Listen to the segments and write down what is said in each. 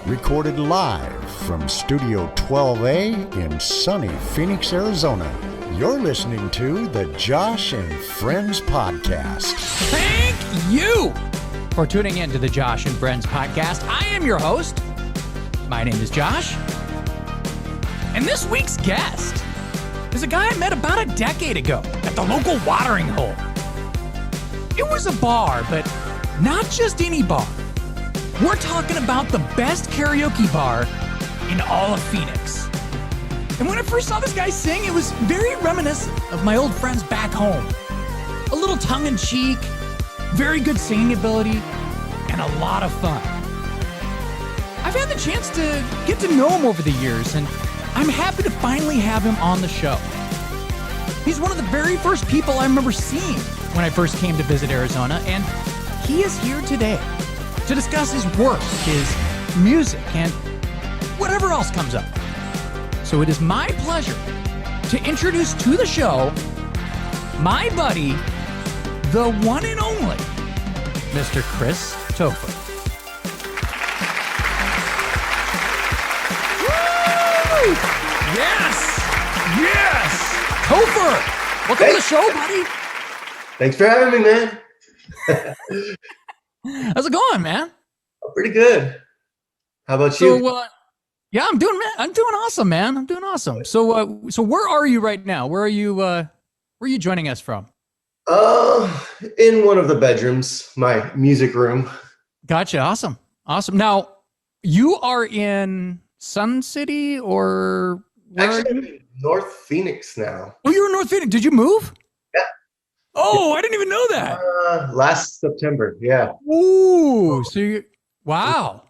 recorded live from Studio 12A in sunny Phoenix, Arizona. You're listening to the Josh and Friends Podcast. Thank you for tuning in to the Josh and Friends Podcast. I am your host. My name is Josh. And this week's guest is a guy I met about a decade ago at the local watering hole. It was a bar, but not just any bar. We're talking about the best karaoke bar in all of Phoenix. And when I first saw this guy sing, it was very reminiscent of my old friends back home. A little tongue-in-cheek, very good singing ability, and a lot of fun. I've had the chance to get to know him over the years, and I'm happy to finally have him on the show. He's one of the very first people I remember seeing when I first came to visit Arizona, and he is here today to discuss his work, his music, and whatever else comes up. So it is my pleasure to introduce to the show my buddy, the one and only, Mr. Chris Topher. Woo! Yes! Yes! Topher! Welcome to the show, buddy. Thanks for having me, man. How's it going, man? Oh, pretty good. How about you? Yeah, I'm doing awesome, man. I'm doing awesome. So where are you right now? Where are you joining us from? In one of the bedrooms, my music room. Gotcha. Awesome. Now, you are in Sun City or where? Actually, I'm in North Phoenix now. Oh, you're in North Phoenix. Did you move? Yeah. Oh, I didn't even know that. Last September, yeah. Ooh, wow.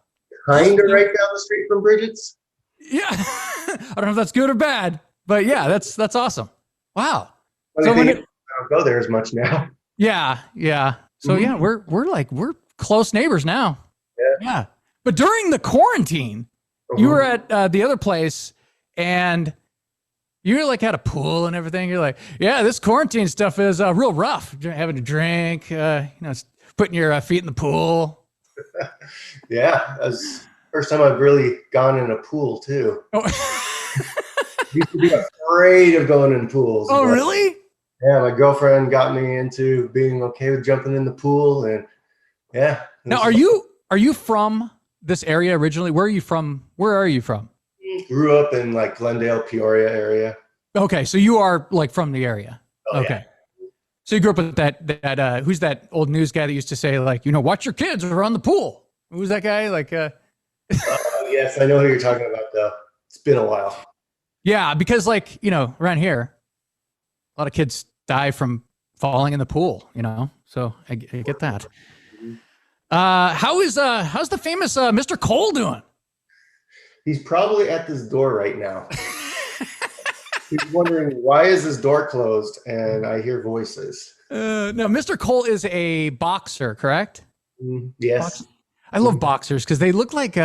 Kind of right down the street from Brigett's. Yeah. I don't know if that's good or bad, but yeah, that's awesome. Wow. So I don't go there as much now. Yeah. So yeah, we're close neighbors now. Yeah. But during the quarantine, you were at the other place, and you had a pool and everything. You're like, yeah, this quarantine stuff is real rough. Having a drink, putting your feet in the pool. Yeah, that was the first time I've really gone in a pool too. Oh. Used to be afraid of going in pools. Oh, really? Yeah, my girlfriend got me into being okay with jumping in the pool, and yeah. Now, are you from this area originally? Where are you from? Grew up in Glendale, Peoria area. Okay, so you are from the area. Oh, okay. Yeah. So you grew up with that who's that old news guy that used to say watch your kids around the pool? Who's that guy? Yes, I know who you're talking about though. It's been a while. Yeah, because around here, a lot of kids die from falling in the pool, so I get that. How's the famous Mr. Cole doing? He's probably at this door right now. He's wondering, why is this door closed? And I hear voices. No, Mr. Cole is a boxer, correct? Yes. I love boxers because they look like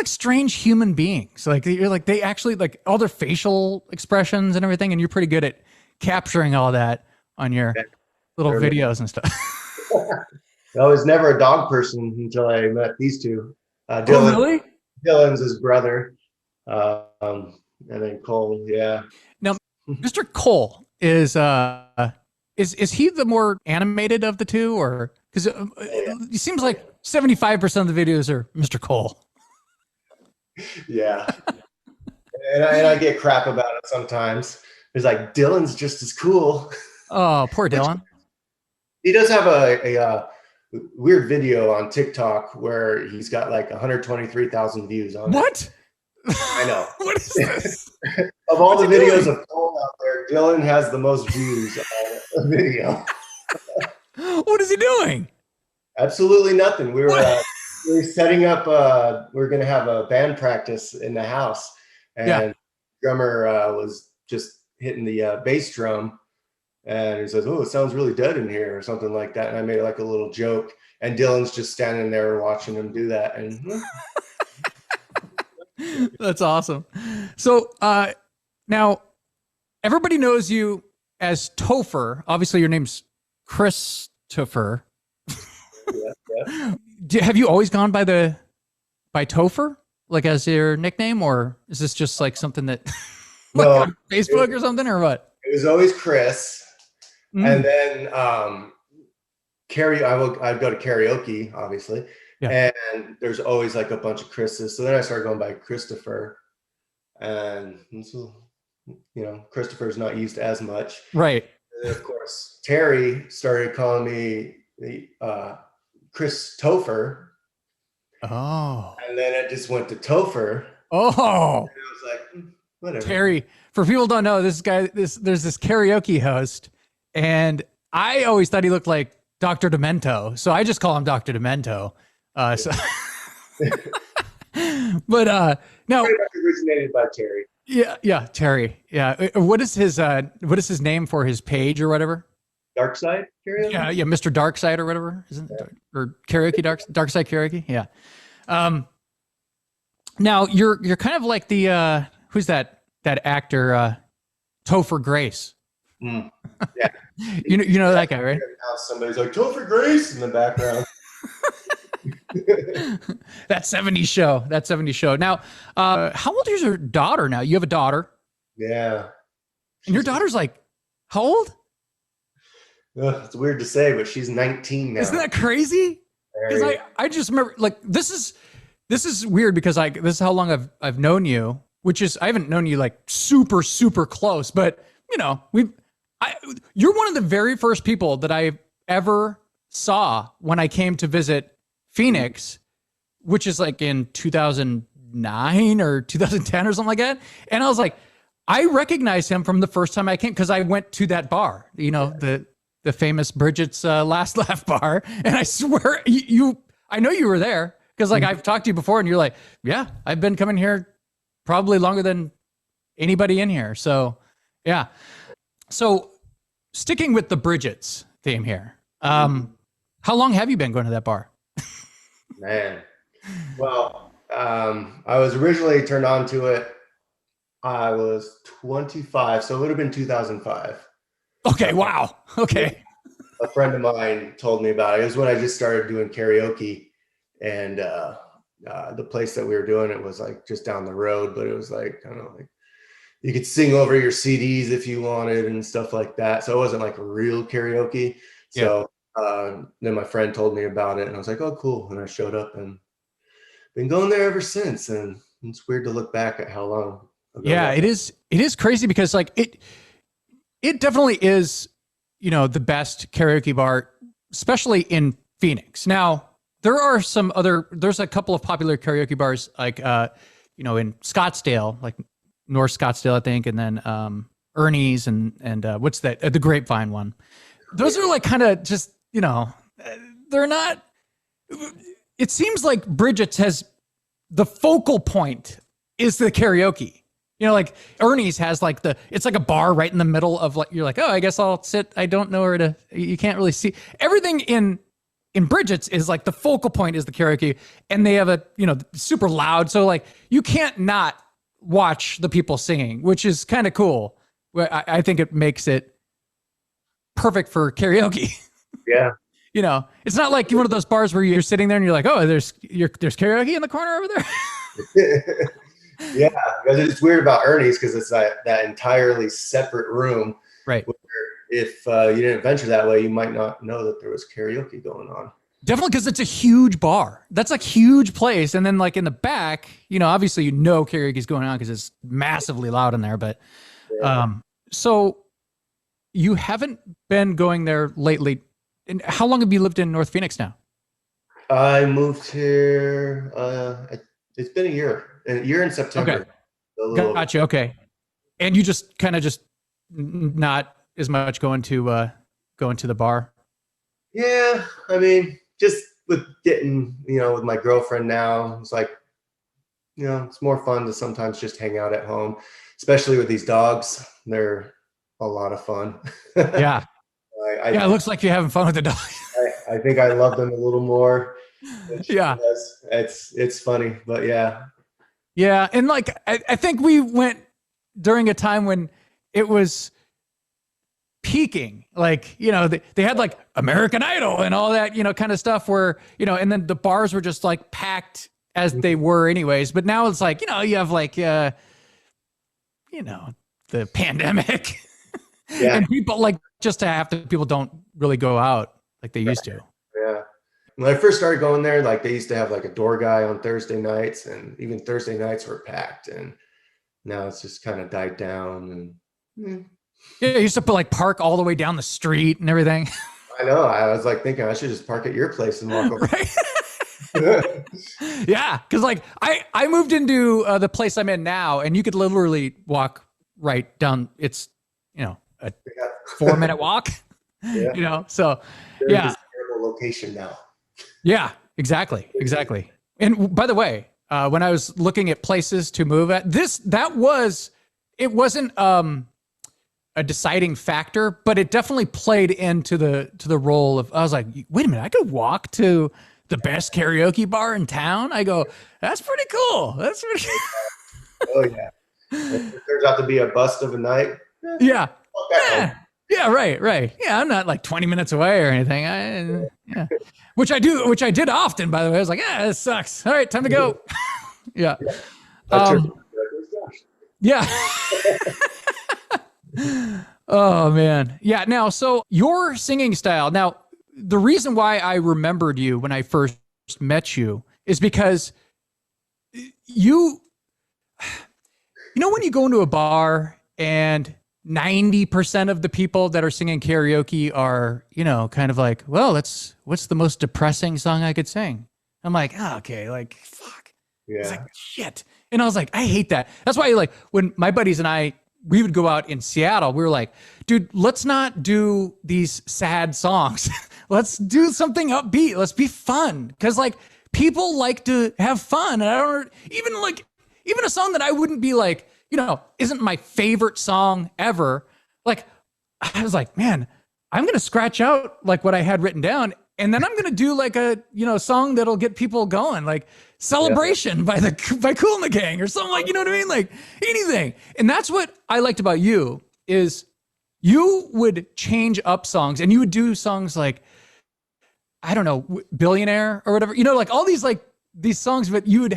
strange human beings. They actually all their facial expressions and everything, and you're pretty good at capturing all that on your little videos and stuff. I was never a dog person until I met these two. Dylan, oh, really? Dylan's his brother. And then Cole, yeah. Now, Mr. Cole is he the more animated of the two, or because it seems like 75% of the videos are Mr. Cole. Yeah. and I get crap about it sometimes. It's Dylan's just as cool. Oh, poor Dylan. He does have a weird video on TikTok where he's got 123,000 views on it. What? I know. What is this? Of all the videos of Cole out there, Dylan has the most views on the video. What is he doing? Absolutely nothing. We were setting up. We're going to have a band practice in the house, and drummer was just hitting the bass drum, and he says, "Oh, it sounds really dead in here," or something like that. And I made a little joke, and Dylan's just standing there watching him do that, and. That's awesome. So now everybody knows you as Topher. Obviously, your name's Chris Topher. Yeah. Have you always gone by the by Topher, like as your nickname, or is this just like something that No, on Facebook or something, or what? It was always Chris. And then I'd go to karaoke, obviously. Yeah. And there's always like a bunch of Chris's. So then I started going by Chris Topher. And so, Christopher's not used as much. Right. And then of course, Terry started calling me Chris Topher. Oh. And then it just went to Topher. Oh. And I was like, whatever. Terry. For people who don't know, this guy, there's this karaoke host, and I always thought he looked like Dr. Demento, so I just call him Dr. Demento. But now originated by Terry. Yeah, Terry. Yeah. What is his name for his page or whatever? Darkside karaoke? Yeah, Mr. Darkside or whatever, isn't it? Or karaoke Darkside karaoke? Yeah. Now you're kind of like the who's that actor Topher Grace. Yeah. you know that guy, right? Somebody's like Topher Grace in the background. That 70s show. Now, how old is your daughter now? You have a daughter. Yeah. And your daughter's like, how old? It's weird to say, but she's 19 now. Isn't that crazy? Because I just remember, like, this is weird because this is how long I've known you, which is, I haven't known you like super, super close, but you're one of the very first people that I ever saw when I came to visit Phoenix, which is like in 2009 or 2010 or something like that. And I was like, I recognized him from the first time I came because I went to that bar, the famous Briggett's Last Laugh bar. And I swear I know you were there because like I've talked to you before and you're like, yeah, I've been coming here probably longer than anybody in here. So yeah. So sticking with the Brigget's theme here, how long have you been going to that bar? Man, well, I was originally turned on to it. I was 25, so it would have been 2005. Okay, wow. Okay. A friend of mine told me about it. It was when I just started doing karaoke, and the place that we were doing it was like just down the road, but it was like, I don't know, like you could sing over your CDs if you wanted and stuff like that. So it wasn't like real karaoke. So then my friend told me about it and I was like, oh, cool. And I showed up and been going there ever since. And it's weird to look back at how long ago. Yeah, it is crazy because like it definitely is, the best karaoke bar, especially in Phoenix. Now, there's a couple of popular karaoke bars like, in Scottsdale, like North Scottsdale, I think. And then, Ernie's and what's that? The Grapevine one. Those are like kind of just, they're not, it seems like Brigget's has the focal point is the karaoke. Like Ernie's has like it's like a bar right in the middle of like, you're like, oh, I guess I'll sit. I don't know where to, you can't really see everything in Brigget's is like the focal point is the karaoke and they have a, super loud. So like you can't not watch the people singing, which is kind of cool. I think it makes it perfect for karaoke. Yeah. It's not like one of those bars where you're sitting there and you're like, oh, there's karaoke in the corner over there. Yeah, because it's weird about Ernie's because it's that entirely separate room. Right. Where if you didn't venture that way, you might not know that there was karaoke going on. Definitely, because it's a huge bar. That's a huge place. And then like in the back, obviously karaoke is going on because it's massively loud in there. But so you haven't been going there lately. And how long have you lived in North Phoenix now? I moved here. It's been a year in September. Okay. Gotcha. Okay. And you just kind of just not as much going to the bar. Yeah. I mean, just with getting, with my girlfriend now, it's like, it's more fun to sometimes just hang out at home, especially with these dogs. They're a lot of fun. Yeah. It looks like you're having fun with the dog. I think I love them a little more. Yeah. It's funny, but yeah. Yeah. And like, I think we went during a time when it was peaking, like, they had like American Idol and all that, kind of stuff where, and then the bars were just like packed as they were anyways. But now it's like, you have like, the pandemic and people like just to half the people don't really go out like they used to. Yeah. When I first started going there, like they used to have like a door guy on Thursday nights, and even Thursday nights were packed. And now it's just kind of died down. And yeah, you used to put like park all the way down the street and everything. I know. I was like thinking I should just park at your place and walk over. Right? Yeah, because like I moved into the place I'm in now, and you could literally walk right down. It's a 4-minute walk. So There's this terrible location now. Yeah, exactly. And by the way, when I was looking at places to move at, it wasn't a deciding factor, but it definitely played into the role of, I was like, wait a minute, I could walk to the best karaoke bar in town. I go, that's pretty cool. That's pretty Oh yeah. If it turns out to be a bust of a night. Yeah. Yeah, right. Yeah, I'm not like 20 minutes away or anything. Which I did often, by the way. I was like, this sucks. All right, time to go. Yeah. Yeah. Oh man. Yeah. Now, so your singing style. Now, the reason why I remembered you when I first met you is because when you go into a bar and 90% of the people that are singing karaoke are, kind of like, well, what's the most depressing song I could sing? I'm like, okay, like, fuck. Yeah. It's like, shit. And I was like, I hate that. That's why, like, when my buddies and we would go out in Seattle, we were like, dude, let's not do these sad songs. Let's do something upbeat. Let's be fun. Cause like people like to have fun. And I don't even a song that I wouldn't be like, isn't my favorite song ever. Like, I was like, man, I'm going to scratch out like what I had written down. And then I'm going to do like a, song that'll get people going, like Celebration by Kool and the Gang or something, like, you know what I mean? Like anything. And that's what I liked about you is you would change up songs and you would do songs like, I don't know, Billionaire or whatever, like all these, like these songs, but you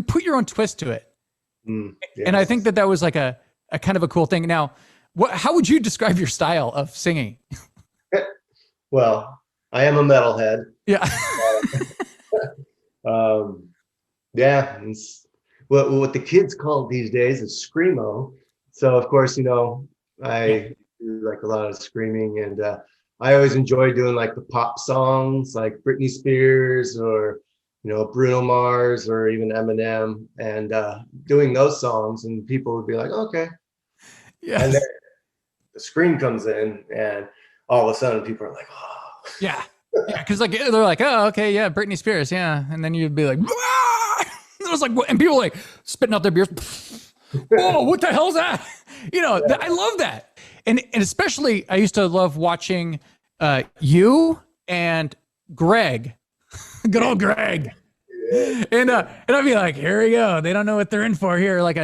put your own twist to it. Yes. And I think that was like a kind of a cool thing. Now, how would you describe your style of singing? Well, I am a metalhead. Yeah. Yeah. What the kids call it these days is Screamo. So of course, I do like a lot of screaming, and I always enjoy doing like the pop songs like Britney Spears or Bruno Mars or even Eminem, and doing those songs, and people would be like, okay. Yeah. And then the scream comes in, and all of a sudden people are like, oh. Yeah. Yeah. Cause like, they're like, oh, okay. Yeah. Britney Spears. Yeah. And then you'd be like, ah! It was like, and people like spitting out their beers. Whoa, what the hell's that? I love that. And especially I used to love watching you and Greg. Good old Greg. Yeah. And I'd be like, here we go. They don't know what they're in for here. Like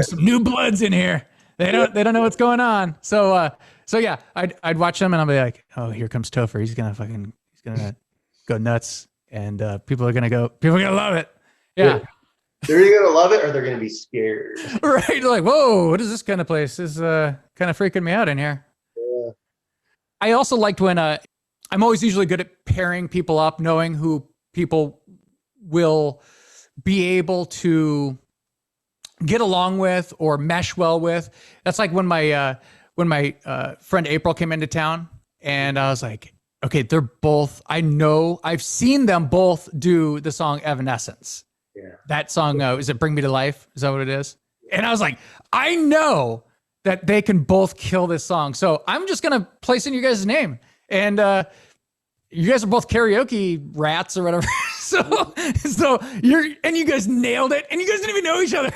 some new bloods in here. They don't know what's going on. So yeah, I'd watch them and I'll be like, oh, here comes Topher. He's gonna go nuts, and people are gonna love it. Yeah. They're either gonna love it or they're gonna be scared. Right. Like, whoa, what is this kind of place? This is kind of freaking me out in here. Yeah. I also liked when I'm always usually good at pairing people up, knowing who people will be able to get along with or mesh well with. That's like when my friend April came into town, and I was like, okay, I've seen them both do the song Evanescence. Yeah. That song, is it Bring Me to Life? Is that what it is? And I was like, I know that they can both kill this song. So I'm just going to place in your guys' name. And you guys are both karaoke rats or whatever. so you guys nailed it. And you guys didn't even know each other.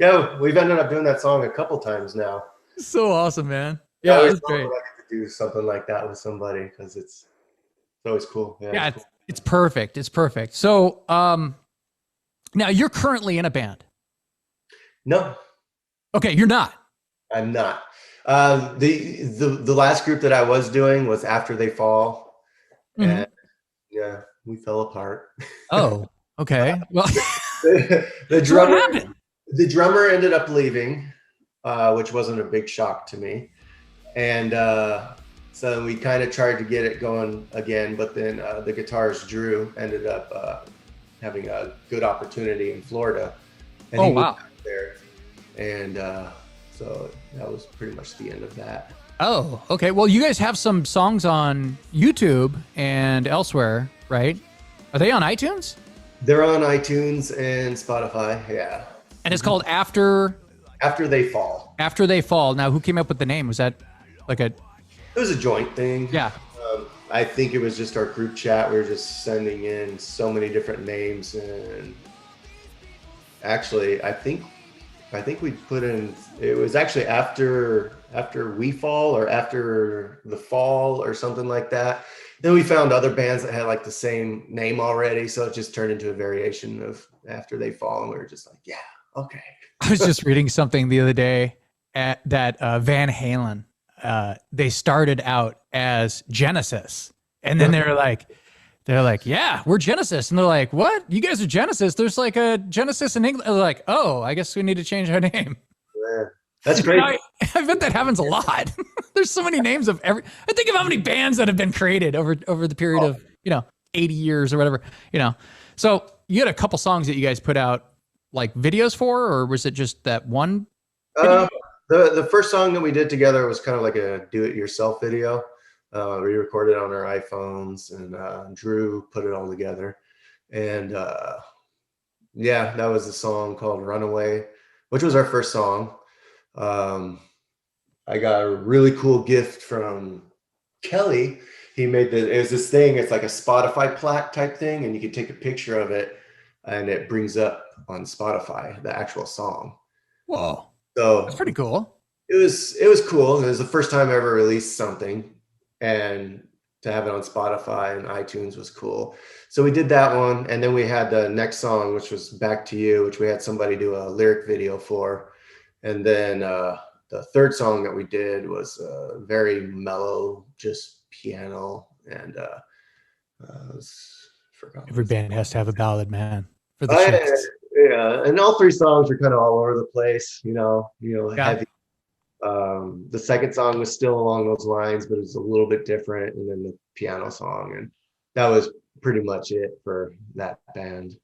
Yeah, we've ended up doing that song a couple times now. So awesome, man. Yeah, it was great. I get to do something like that with somebody because it's always cool. Yeah, cool. It's perfect. It's perfect. So now you're currently in a band. No. Okay, you're not. I'm not. The last group that I was doing was After They Fall, and yeah, we fell apart. Oh, Okay. Well, The so what drummer, happened? the drummer ended up leaving, which wasn't a big shock to me. And so we kind of tried to get it going again, but then the guitarist Drew ended up having a good opportunity in Florida, and Oh, he moved wow. out there, and so that was pretty much the end of that. Oh, okay. Well, you guys have some songs on YouTube and elsewhere, right? Are they on iTunes? They're on iTunes and Spotify, yeah. And it's called After After They Fall. After They Fall. Now, who came up with the name? Was that like a... It was a joint thing. Yeah. I think it was just our group chat. We were just sending in so many different names, and actually, I think we put in. It was actually after We Fall or after the Fall or something like that. Then we found other bands that had like the same name already, so it just turned into a variation of After They Fall, and we were just like, yeah, okay. I was just reading something the other day that Van Halen, they started out as Genesis, and then they're like, yeah, we're Genesis, and they're like, what? You guys are Genesis? There's like a Genesis in England. They're like, oh, I guess we need to change our name. Yeah. That's great. I bet that happens a lot. There's so many names of every. I think of how many bands that have been created over the period of 80 years or whatever. So you had a couple songs that you guys put out like videos for, or was it just that one? The first song that we did together was kind of like a do-it-yourself video. We recorded on our iPhones, and Drew put it all together. And yeah, that was a song called "Runaway," which was our first song. I got a really cool gift from Kelly. He made it was this thing. It's like a Spotify plaque type thing, and you can take a picture of it, and it brings up on Spotify the actual song. Whoa. So That's pretty cool. It was cool. It was the first time I ever released something, and to have it on Spotify and iTunes was cool. So we did that one, and then we had the next song, which was "Back to You," which we had somebody do a lyric video for, and then the third song that we did was very mellow, just piano, and forgot. Every band has to have a ballad, man, for the Yeah, chicks. yeah, and all three songs were kind of all over the place, Yeah. heavy. The second song was still along those lines, but it was a little bit different, and then the piano song, and that was pretty much it for that band.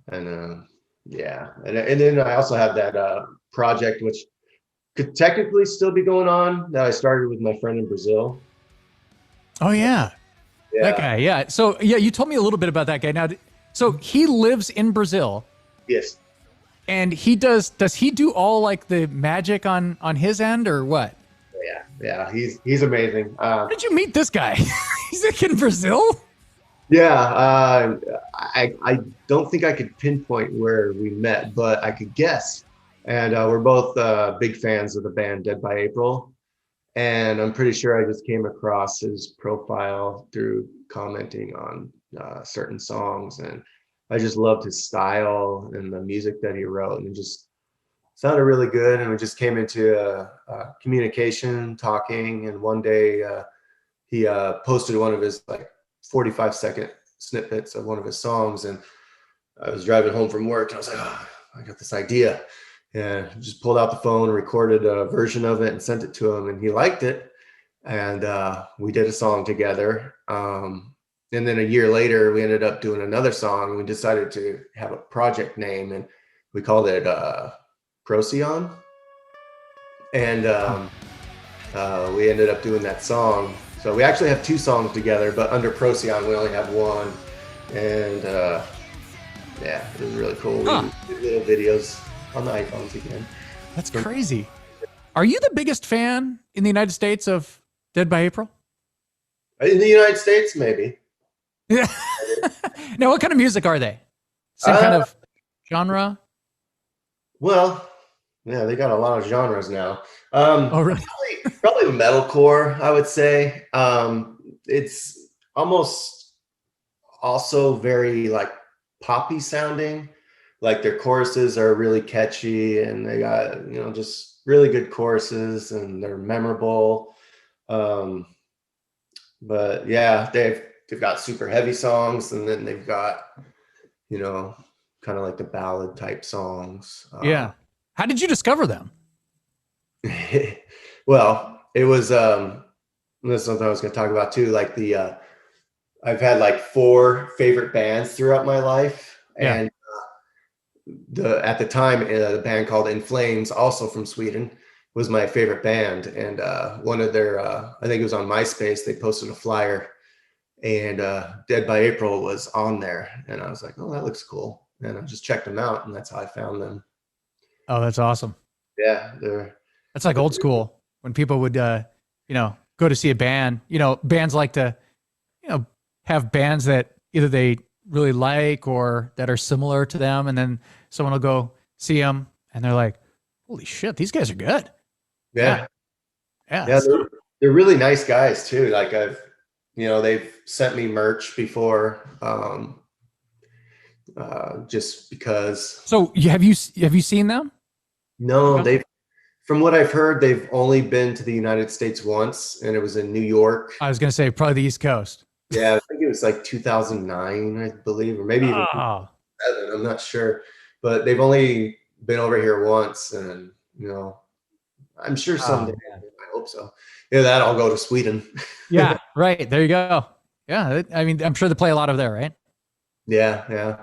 And yeah, and then I also have that project which could technically still be going on that I started with my friend in Brazil. Oh yeah. Yeah. That guy. Yeah. So yeah, you told me a little bit about that guy. Now, so he lives in Brazil. Yes. And he does he do all like the magic on his end or what? Yeah, he's amazing. How did you meet this guy? He's like in Brazil? Yeah, I don't think I could pinpoint where we met, but I could guess. And we're both big fans of the band Dead by April. And I'm pretty sure I just came across his profile through commenting on certain songs. And I just loved his style and the music that he wrote. And it just sounded really good. And we just came into communication, talking. And one day he posted one of his like 45-second snippets of one of his songs. And I was driving home from work and I was like, oh, I got this idea. And just pulled out the phone, recorded a version of it and sent it to him, and he liked it. And we did a song together. And then a year later, we ended up doing another song, and we decided to have a project name, and we called it Procyon. And we ended up doing that song. So we actually have two songs together, but under Procyon, we only have one. And yeah, it was really cool. Huh. We did little videos on the iPhones again. That's crazy. Are you the biggest fan in the United States of Dead by April? In the United States, maybe. Yeah. Now, what kind of music are they? Same kind of genre? Well, yeah, they got a lot of genres now. Oh, really? Probably metalcore, I would say. It's almost also very like poppy sounding. Like their choruses are really catchy, and they got just really good choruses, and they're memorable. But yeah, they've got super heavy songs, and then they've got you know, kind of like the ballad type songs. Yeah. How did you discover them? Well, it was this is something I was going to talk about too. Like I've had like 4 favorite bands throughout my life, Yeah. and at the time the band called In Flames, also from Sweden, was my favorite band. And one of their I think it was on MySpace, they posted a flyer, and Dead by April was on there, and I was like, oh, that looks cool, and I just checked them out, and that's how I found them. Oh, that's awesome. Yeah, That's like old school when people would, go to see a band. Bands like to, have bands that either they really like or that are similar to them, and then someone will go see them, and they're like, "Holy shit, these guys are good." yeah. Yeah. They're really nice guys too. Like they've sent me merch before, just because. So have you seen them? No, from what I've heard, they've only been to the United States once, and it was in New York. I was gonna say probably the East Coast. Yeah, I think it was like 2009, I believe, or maybe even 2007. I'm not sure, but they've only been over here once, and I'm sure someday. I hope so. Yeah, that I'll go to Sweden. Yeah, right. There you go. Yeah, I mean, I'm sure they play a lot over there, right? Yeah.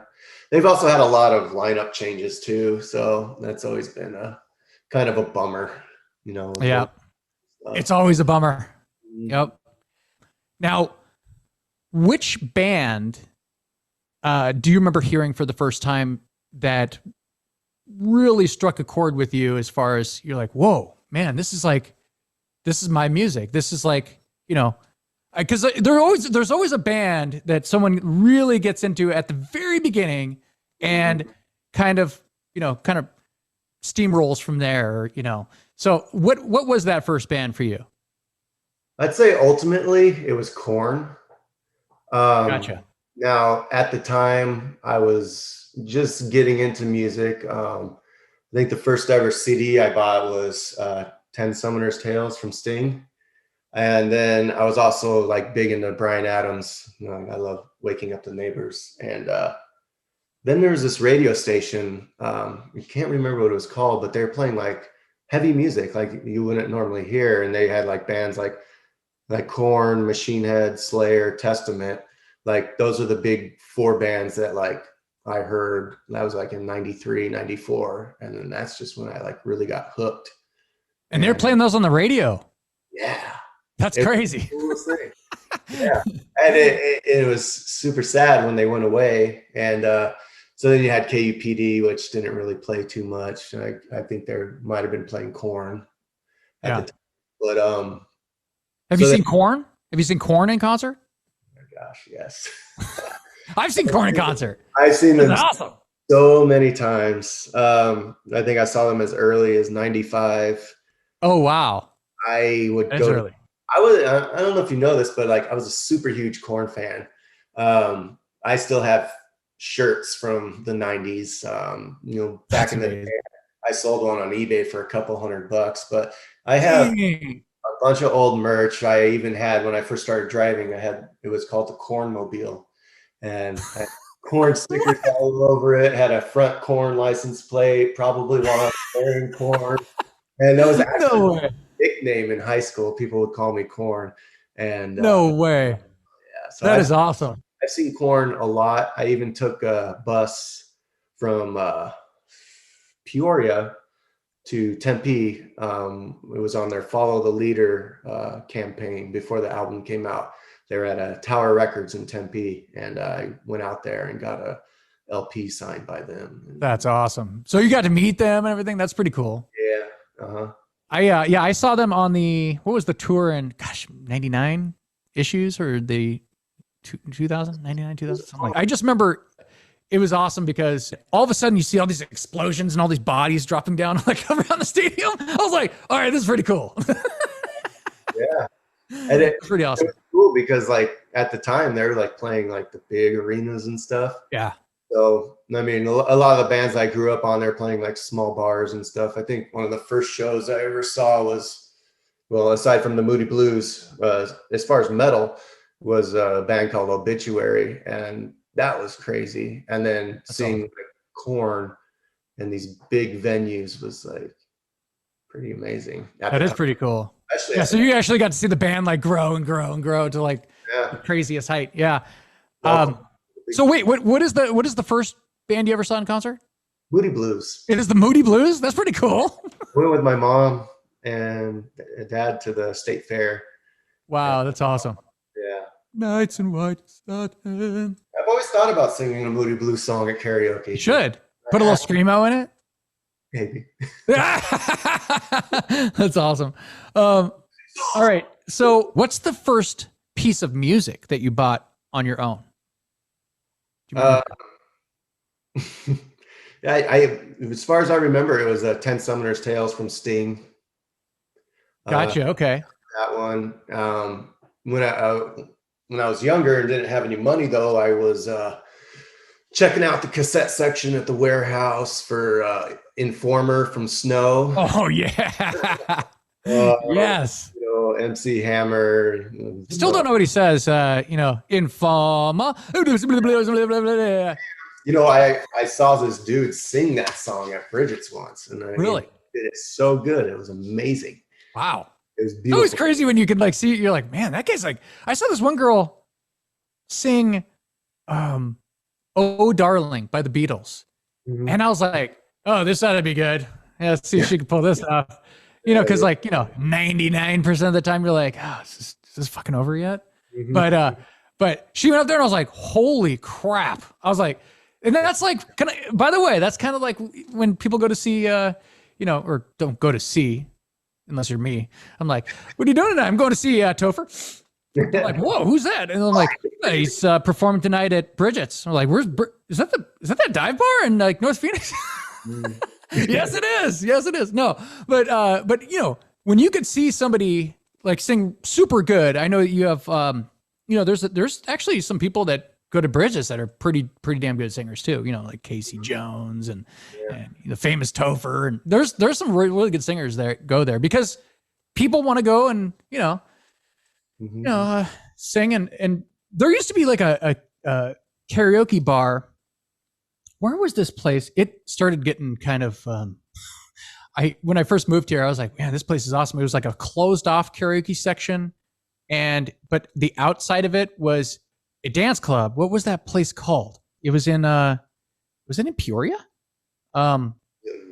They've also had a lot of lineup changes too, so that's always been a kind of a bummer, Yeah, it's always a bummer. Yep. Now, which band do you remember hearing for the first time that really struck a chord with you, as far as you're like, whoa, man, this is my music. This is like, because there's always a band that someone really gets into at the very beginning and kind of steamrolls from there, So what was that first band for you? I'd say ultimately it was Korn. Gotcha. Now, at the time, I was just getting into music. I think the first ever CD I bought was 10 Summoner's Tales from Sting. And then I was also like big into Bryan Adams. I love Waking Up the Neighbors. And then there was this radio station. I can't remember what it was called, but they were playing like heavy music like you wouldn't normally hear. And they had like bands like Korn, Machine Head, Slayer, Testament. Like those are the big 4 bands that like I heard. That was like in 93, 94. And then that's just when I like really got hooked. And they're playing those on the radio. Yeah. That's crazy. Yeah. And it was super sad when they went away. And so then you had KUPD, which didn't really play too much. I think they might have been playing Korn at the time. But have you seen Korn? Have you seen Korn in concert? Oh my gosh, yes. I've seen Korn in concert. I've seen them awesome. So many times. I think I saw them as early as 95. Oh wow. I would That's go early. I don't know if you know this, but like I was a super huge Korn fan. I still have shirts from the 90s. Back in the day, I sold one on eBay for a couple $100, but I have a bunch of old merch. I even had, when I first started driving, it was called the Korn Mobile, and I had Korn stickers all over it, had a front Korn license plate, probably while I was wearing Korn. And that was actually my nickname in high school. People would call me Korn. And no way. Yeah, so that is awesome. I've seen Korn a lot. I even took a bus from Peoria to Tempe. It was on their Follow the Leader campaign before the album came out. They were at a Tower Records in Tempe, and I went out there and got a LP signed by them. That's awesome. So you got to meet them and everything. That's pretty cool. Yeah. I saw them on what was the tour in 99 issues or the 2000, 99, 2000, something like that. I just remember it was awesome because all of a sudden you see all these explosions and all these bodies dropping down like around the stadium. I was like, all right, this is pretty cool. Yeah. And it's pretty awesome. It was cool because like at the time they were like playing like the big arenas and stuff. Yeah. So, I mean, a lot of the bands I grew up on, they're playing like small bars and stuff. I think one of the first shows I ever saw was, well, aside from the Moody Blues, as far as metal, was a band called Obituary. And that was crazy. And then That's seeing awesome. like Korn in these big venues was like pretty amazing. That is pretty cool. Especially Yeah. So you actually got to see the band like grow and grow and grow to like the yeah. craziest height. Yeah. Well, So wait, what is the first band you ever saw in concert? Moody Blues. It is the Moody Blues. That's pretty cool. Went with my mom and dad to the state fair. Wow, that's awesome. Yeah. Nights in white satin. I've always thought about singing a Moody Blues song at karaoke. You should put a little screamo in it. Maybe. That's awesome. All right. So, what's the first piece of music that you bought on your own? Do you remember? I as far as I remember, it was 10 Summoner's Tales from Sting. Gotcha. Okay. That one. When I was younger and didn't have any money, though, I was checking out the cassette section at the warehouse for Informer from Snow. Oh yeah. Yes. You know, MC Hammer. Still don't know what he says. Informa. You know, I saw this dude sing that song at Briggett's once, and Really? he did it so good. It was amazing. Wow. It was It's beautiful. always crazy when you can like see it. You're like, man, that guy's like. I saw this one girl sing, "Oh Darling" by the Beatles, and I was like, oh, this ought to be good. Yeah, let's see if she can pull this off. You know, because 99% of the time you're like, oh, is this fucking over yet? But she went up there and I was like, holy crap! I was like, and that's like, by the way, that's kind of like when people go to see, or don't go to see, unless you're me. I'm like, what are you doing tonight? I'm going to see Topher. I'm like, whoa, who's that? And I'm like, he's performing tonight at Briggett's. I'm like, is that that dive bar in like North Phoenix? Yes, it is. Yes, it is. No, but when you could see somebody like sing super good, I know that you have, there's actually some people that go to Briggett's that are pretty damn good singers too. You know, like Casey Jones and the famous Topher, and there's some really, really good singers there go there because people want to go and sing and there used to be like a karaoke bar. Where was this place? It started getting kind of, when I first moved here, I was like, man, this place is awesome. It was like a closed off karaoke section. But the outside of it was a dance club. What was that place called? It was in Peoria?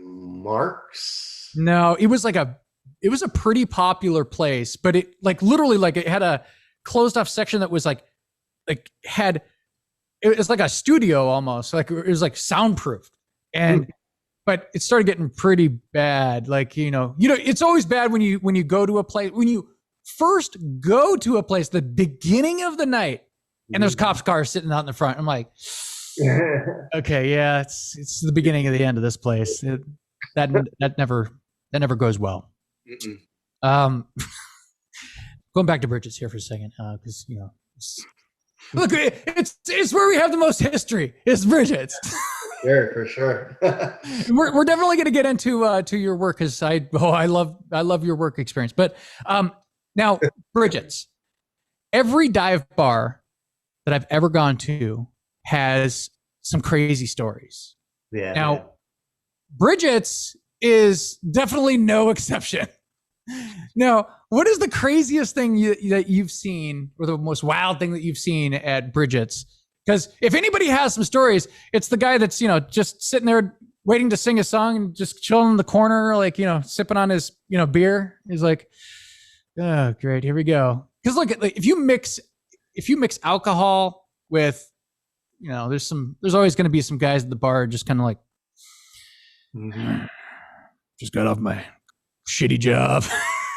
Marks? No, it was a pretty popular place, but it like literally like it had a closed off section that was it was like a studio almost, like it was like soundproof. But it started getting pretty bad. Like, it's always bad when you go to a place, when you first go to a place, the beginning of the night, and there's cops cars sitting out in the front. I'm like, okay, yeah, it's the beginning of the end of this place. That never goes well. Going back to Briggett's here for a second, because look, it's where we have the most history. It's Briggett's. Sure, for sure. we're definitely going to get into to your work because I love your work experience. But now Briggett's, every dive bar that I've ever gone to has some crazy stories. Yeah. Now Briggett's is definitely no exception. Now, what is the craziest thing that you've seen, or the most wild thing that you've seen at Briggett's? Because if anybody has some stories, it's the guy that's just sitting there waiting to sing a song and just chilling in the corner, like sipping on his beer. He's like, oh, great, here we go. Because look, if you mix alcohol with, there's always going to be some guys at the bar just kind of like, just got off my shitty job.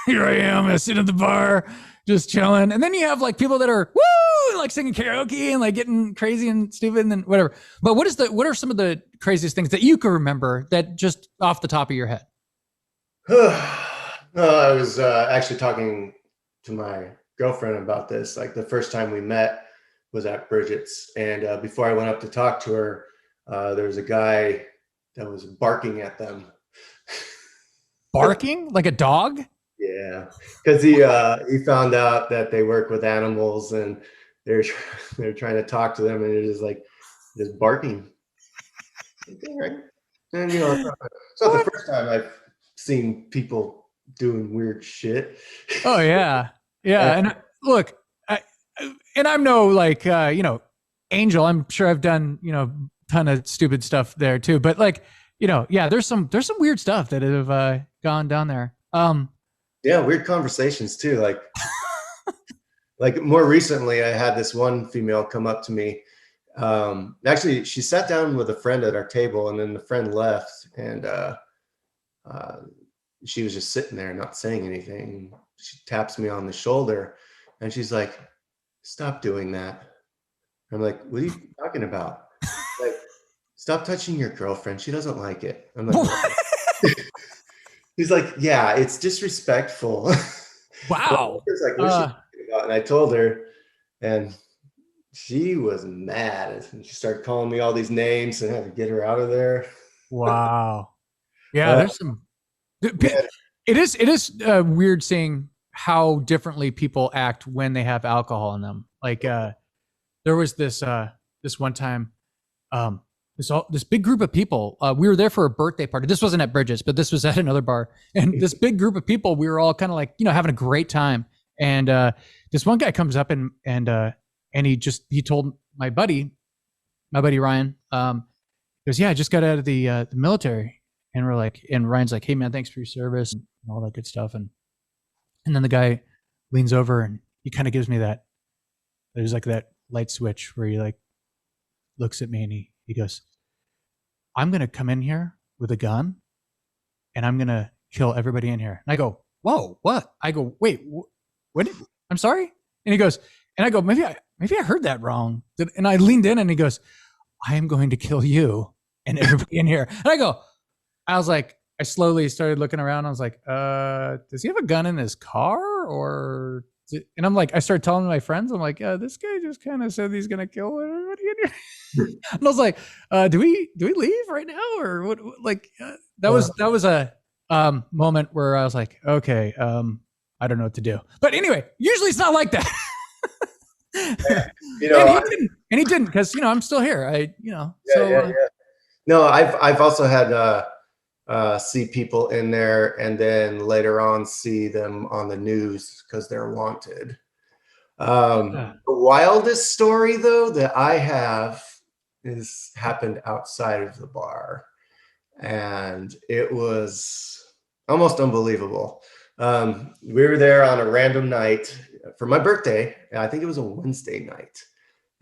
Here I am. I sit at the bar, just chilling. And then you have like people that are woo, like singing karaoke and like getting crazy and stupid and whatever. But what are some of the craziest things that you can remember that just off the top of your head? I was actually talking to my girlfriend about this. Like the first time we met was at Briggett's, and before I went up to talk to her, there was a guy that was barking at them. Barking like a dog? Yeah, because he found out that they work with animals and they're trying to talk to them, and they're just like just barking. Okay, right. And it's not the first time I've seen people doing weird shit. Oh yeah, yeah. And look, and I'm no like angel. I'm sure I've done ton of stupid stuff there too. But like yeah, there's some weird stuff that have gone down there. Yeah, weird conversations too. Like more recently, I had this one female come up to me. Actually, she sat down with a friend at our table, and then the friend left, and she was just sitting there not saying anything. She taps me on the shoulder, and she's like, "Stop doing that." I'm like, "What are you talking about?" Like, "Stop touching your girlfriend. She doesn't like it." I'm like, he's like, "Yeah, it's disrespectful." Wow. It's like, what's she talking about? And I told her, and she was mad. And she started calling me all these names, and I had to get her out of there. Wow. Yeah, there's some. It is weird seeing how differently people act when they have alcohol in them. Like there was this one time, this big group of people. We were there for a birthday party. This wasn't at Briggett's, but this was at another bar. And this big group of people, we were all kind of like having a great time. And this one guy comes up and he told my buddy Ryan, goes, "Yeah, I just got out of the military." And we're like, and Ryan's like, "Hey man, thanks for your service," and all that good stuff. And then the guy leans over and he kind of gives me that. There's like that light switch where he like looks at me and he goes, "I'm gonna come in here with a gun, and I'm gonna kill everybody in here." And I go, "Whoa, what?" I go, "Wait, what? I'm sorry." And he goes, and I go, maybe I heard that wrong. And I leaned in and he goes, "I am going to kill you and everybody in here." And I was like, I slowly started looking around. I was like, does he have a gun in his car or? And I'm like, I started telling my friends, I'm like, this guy just kind of said he's going to kill everybody in here. And I was like, do we leave right now or what? Like that was a moment where I was like, okay, I don't know what to do. But anyway, usually it's not like that. And he didn't because I'm still here. No, I've also had see people in there and then later on see them on the news because they're wanted. The wildest story though that I have is happened outside of the bar, and it was almost unbelievable. We were there on a random night for my birthday. I think it was a Wednesday night,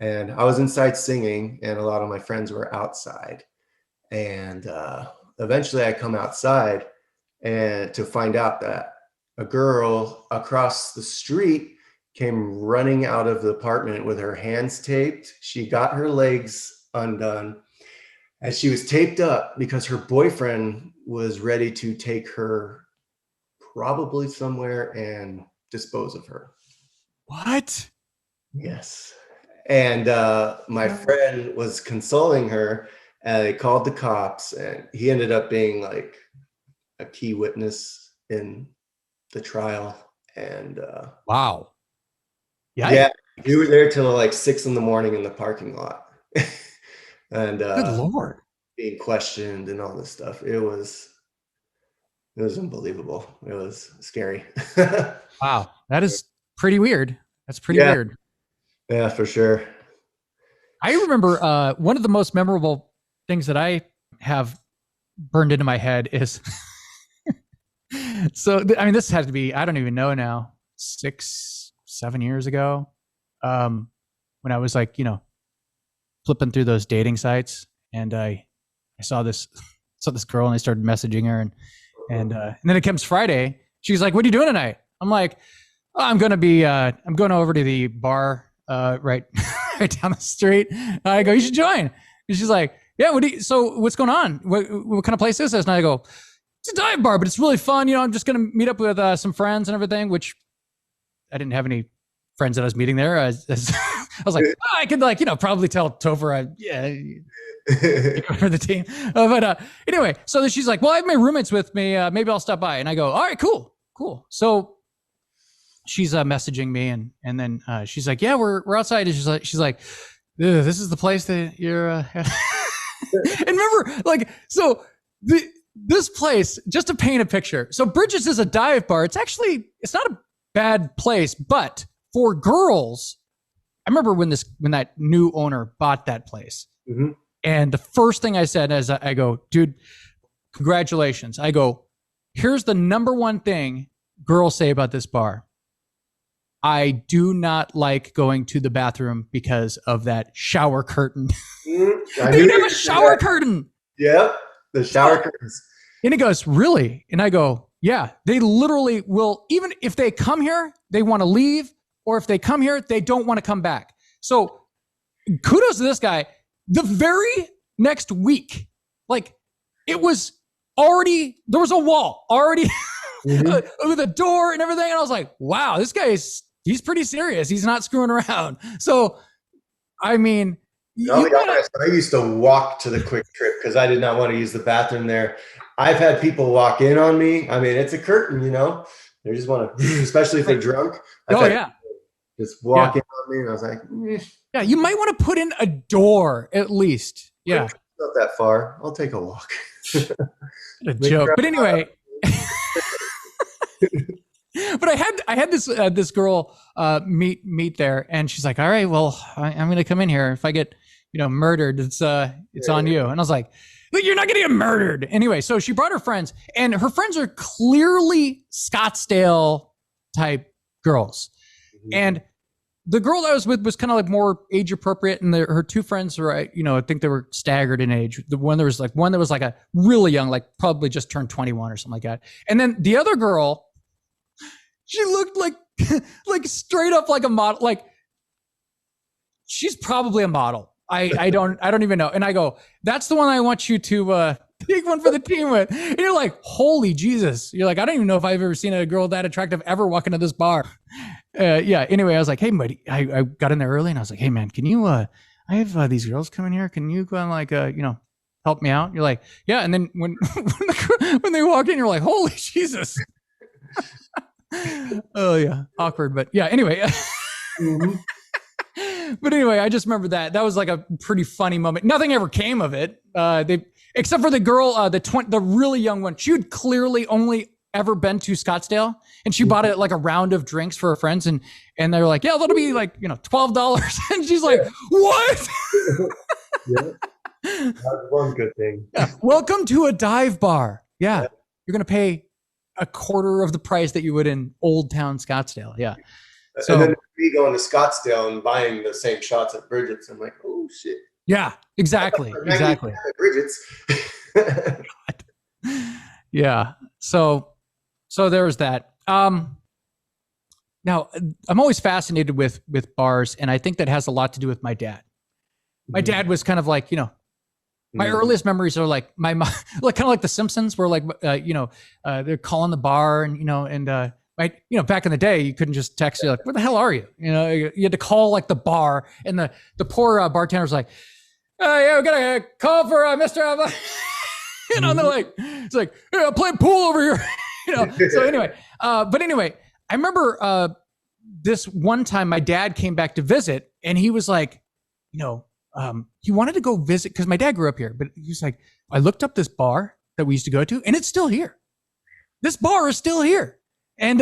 and I was inside singing and a lot of my friends were outside. And eventually I come outside and to find out that a girl across the street came running out of the apartment with her hands taped. She got her legs undone and she was taped up because her boyfriend was ready to take her probably somewhere and dispose of her. What? Yes. And my friend was consoling her. And they called the cops, and he ended up being like a key witness in the trial. And wow, yeah, we were there till like 6 a.m. in the parking lot, and good Lord, being questioned and all this stuff. It was unbelievable. It was scary. Wow, that is pretty weird. That's pretty weird. Yeah, for sure. I remember one of the most memorable things that I have burned into my head is so I mean this had to be, I don't even know now, 6-7 years ago, when I was like flipping through those dating sites, and I saw this girl and I started messaging her, and then it comes Friday, she's like, "What are you doing tonight?" I'm like, "Oh, I'm going over to the bar right down the street." I go, "You should join." And she's like, "Yeah, so what's going on? What kind of place is this?" And I go, "It's a dive bar, but it's really fun. I'm just going to meet up with some friends and everything," which I didn't have any friends that I was meeting there. I was like, I could probably tell Topher, for the team. But anyway, so she's like, "Well, I have my roommates with me. Maybe I'll stop by." And I go, "All right, cool. So she's messaging me and then she's like, "Yeah, we're outside." And she's like, this is the place that you're. And remember, like, so this place, just to paint a picture. So Brigett is a dive bar. It's not a bad place, but for girls, I remember when that new owner bought that place. Mm-hmm. And the first thing I said is, I go, dude, congratulations. I go, here's the number one thing girls say about this bar. I do not like going to the bathroom because of that shower curtain. They didn't have a shower curtain. Yeah, the shower curtains. And he goes, really? And I go, yeah, they literally will, even if they come here, they want to leave, or if they come here, they don't want to come back. So kudos to this guy. The very next week, like, it was already, there was a wall already with a door and everything. And I was like, wow, this guy he's pretty serious. He's not screwing around. So, I mean, I used to walk to the Quick Trip because I did not want to use the bathroom there. I've had people walk in on me. I mean, it's a curtain, you know. They just want to, especially if they're drunk. Just walk in on me, and I was like, yeah, you might want to put in a door at least. Yeah, not that far. I'll take a walk. A joke, but anyway. But I had this girl meet there, and she's like, all right, well, I'm gonna come in here. If I get murdered, it's on you. And I was like, you're not gonna get murdered anyway. So she brought her friends, and her friends are clearly Scottsdale type girls. Mm-hmm. And the girl I was with was kind of like more age appropriate, and her two friends were, I think they were staggered in age. The one that was like a really young, like probably just turned 21 or something like that. And then the other girl, she looked like straight up like a model. Like, she's probably a model. I don't even know. And I go, that's the one I want you to pick one for the team with. And you're like, holy Jesus. You're like, I don't even know if I've ever seen a girl that attractive ever walk into this bar. Yeah. Anyway, I was like, hey, buddy, I got in there early, and I was like, hey man, can you, I have these girls coming here. Can you go and like, help me out? You're like, yeah. And then when they walk in, you're like, holy Jesus. Oh yeah. Awkward. But yeah, anyway. Mm-hmm. But anyway, I just remember that was like a pretty funny moment. Nothing ever came of it. Except for the girl, the really young one. She had clearly only ever been to Scottsdale, and she bought it like a round of drinks for her friends, and they're like, yeah, that'll be like $12. And she's like, what? Yeah. That's one good thing. Yeah. Welcome to a dive bar. Yeah. You're gonna pay a quarter of the price that you would in Old Town Scottsdale. Yeah. So, and then me going to Scottsdale and buying the same shots at Briggett's, I'm like, oh shit. Yeah, exactly. Exactly. Briggett's. Yeah. So there was that. Now I'm always fascinated with bars, and I think that has a lot to do with my dad. My dad was kind of like, my earliest memories are like my mom, like kind of like The Simpsons, where like, they're calling the bar, and back in the day, you couldn't just text you like, where the hell are you? You had to call like the bar, and the poor bartender's like, yeah, we got a call for Mr. And they're like, it's like, yeah, I'm playing pool over here. So anyway, but anyway, I remember this one time my dad came back to visit, and he was like, he wanted to go visit because my dad grew up here, but he was like, I looked up this bar that we used to go to, and it's still here. This bar is still here. And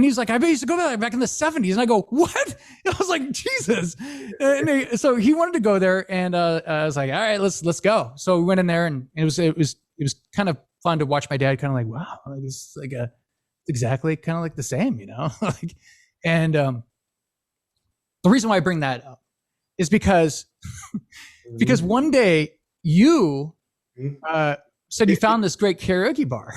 he's like, I used to go there back in the 70s. And I go, what? And I was like, Jesus. And so he wanted to go there, and I was like, all right, let's go. So we went in there, and it was kind of fun to watch my dad kind of like, wow, this is like exactly kind of like the same, like, and the reason why I bring that up is because one day you said you found this great karaoke bar.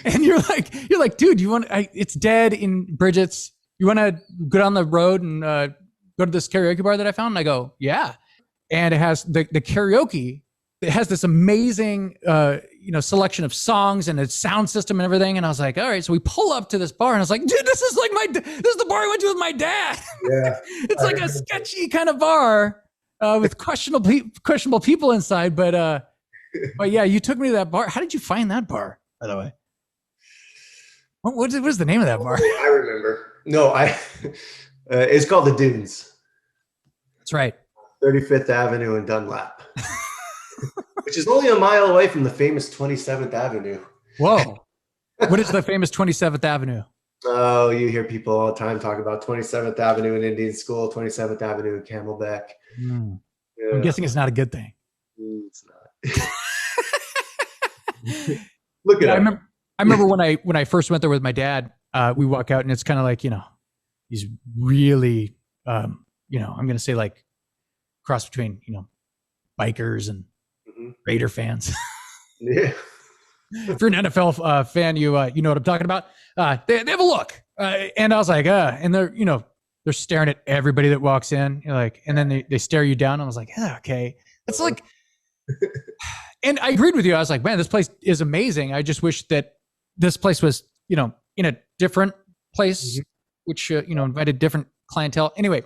And you're like, dude, it's dead in Briggett's. You want to go down the road and go to this karaoke bar that I found? And I go, yeah. And it has the karaoke. It has this amazing, selection of songs and a sound system and everything. And I was like, all right. So we pull up to this bar, and I was like, dude, this is the bar I went to with my dad. Yeah. It's like a sketchy kind of bar with questionable people inside. But yeah, you took me to that bar. How did you find that bar, by the way? What is the name of that bar? I remember. No, it's called the Dunes. That's right. 35th Avenue in Dunlap, which is only a mile away from the famous 27th Avenue. Whoa. What is the famous 27th Avenue? Oh, you hear people all the time talk about 27th Avenue in Indian School, 27th Avenue in Camelback. Mm. Yeah. I'm guessing it's not a good thing. It's not. Look at it. I remember when I first went there with my dad, we walk out and it's kind of like, he's really, I'm going to say like cross between, bikers and Raider fans. Yeah. If you're an NFL fan, you know what I'm talking about. They have a look, and I was like, and they're staring at everybody that walks in, and then they stare you down. And I was like, okay, that's like, and I agreed with you. I was like, man, this place is amazing. I just wish that this place was, in a different place, which invited different clientele. Anyway,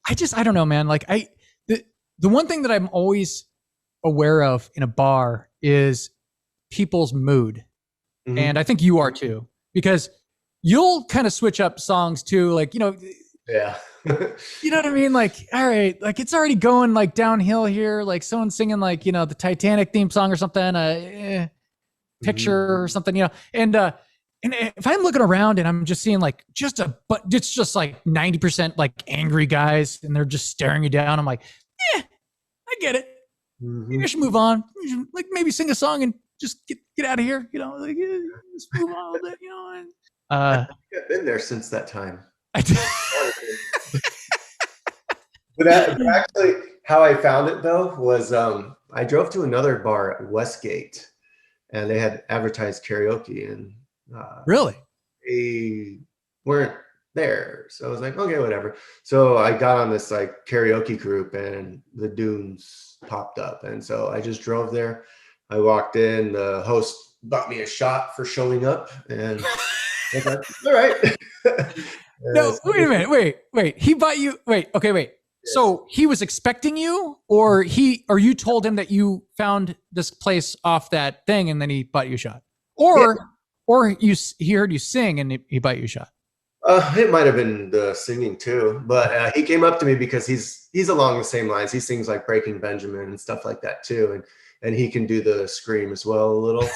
I don't know, man. Like the one thing that I'm always aware of in a bar is people's mood. And I think you are too, because you'll kind of switch up songs too. Like, yeah. You know what I mean? Like, all right, like it's already going like downhill here. Like someone's singing like, the Titanic theme song or something, picture or something, and if I'm looking around and I'm just seeing like but it's just like 90% like angry guys and they're just staring you down. I'm like, I get it. Maybe I should move on. Like maybe sing a song and just get out of here. Like just move on a little bit. And, I think I've been there since that time. I did. But actually, how I found it though was I drove to another bar at Westgate, and they had advertised karaoke, and really they weren't there. So I was like, okay, whatever. So I got on this like karaoke group, and the Dunes popped up, and so I just drove there. I walked in, the host bought me a shot for showing up, and I was like, all right. No, wait a minute. Wait. He bought you. Wait. Okay. Wait. Yes. So he was expecting you, or you told him that you found this place off that thing, and then he bought you a shot, or he heard you sing and he bought you a shot. It might have been the singing too, but he came up to me because he's along the same lines. He sings like Breaking Benjamin and stuff like that too, and he can do the scream as well a little.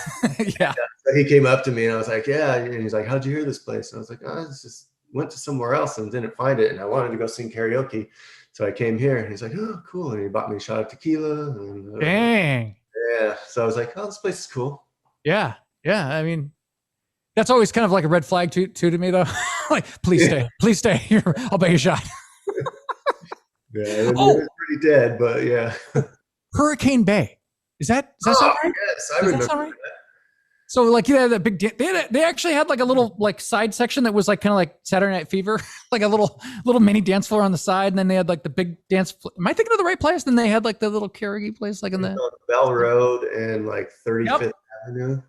Yeah. But he came up to me and I was like, yeah, and he's like, how'd you hear this place? And I was like, I just went to somewhere else and didn't find it, and I wanted to go sing karaoke, so I came here. And he's like, oh, cool, and he bought me a shot of tequila. And, dang. Yeah. So I was like, oh, this place is cool. Yeah. I mean, that's always kind of like a red flag to me though. Like, please stay here. I'll buy you a shot. Yeah, it was pretty dead, but yeah. Hurricane Bay. Is that sound right? Yes, I remember that. So like, that big, they actually had like a little like side section that was like kind of like Saturday Night Fever, like a little mini dance floor on the side. And then they had like the big dance. Am I thinking of the right place? Then they had like the little karaoke place, like in the Bell Road and like 35th Avenue.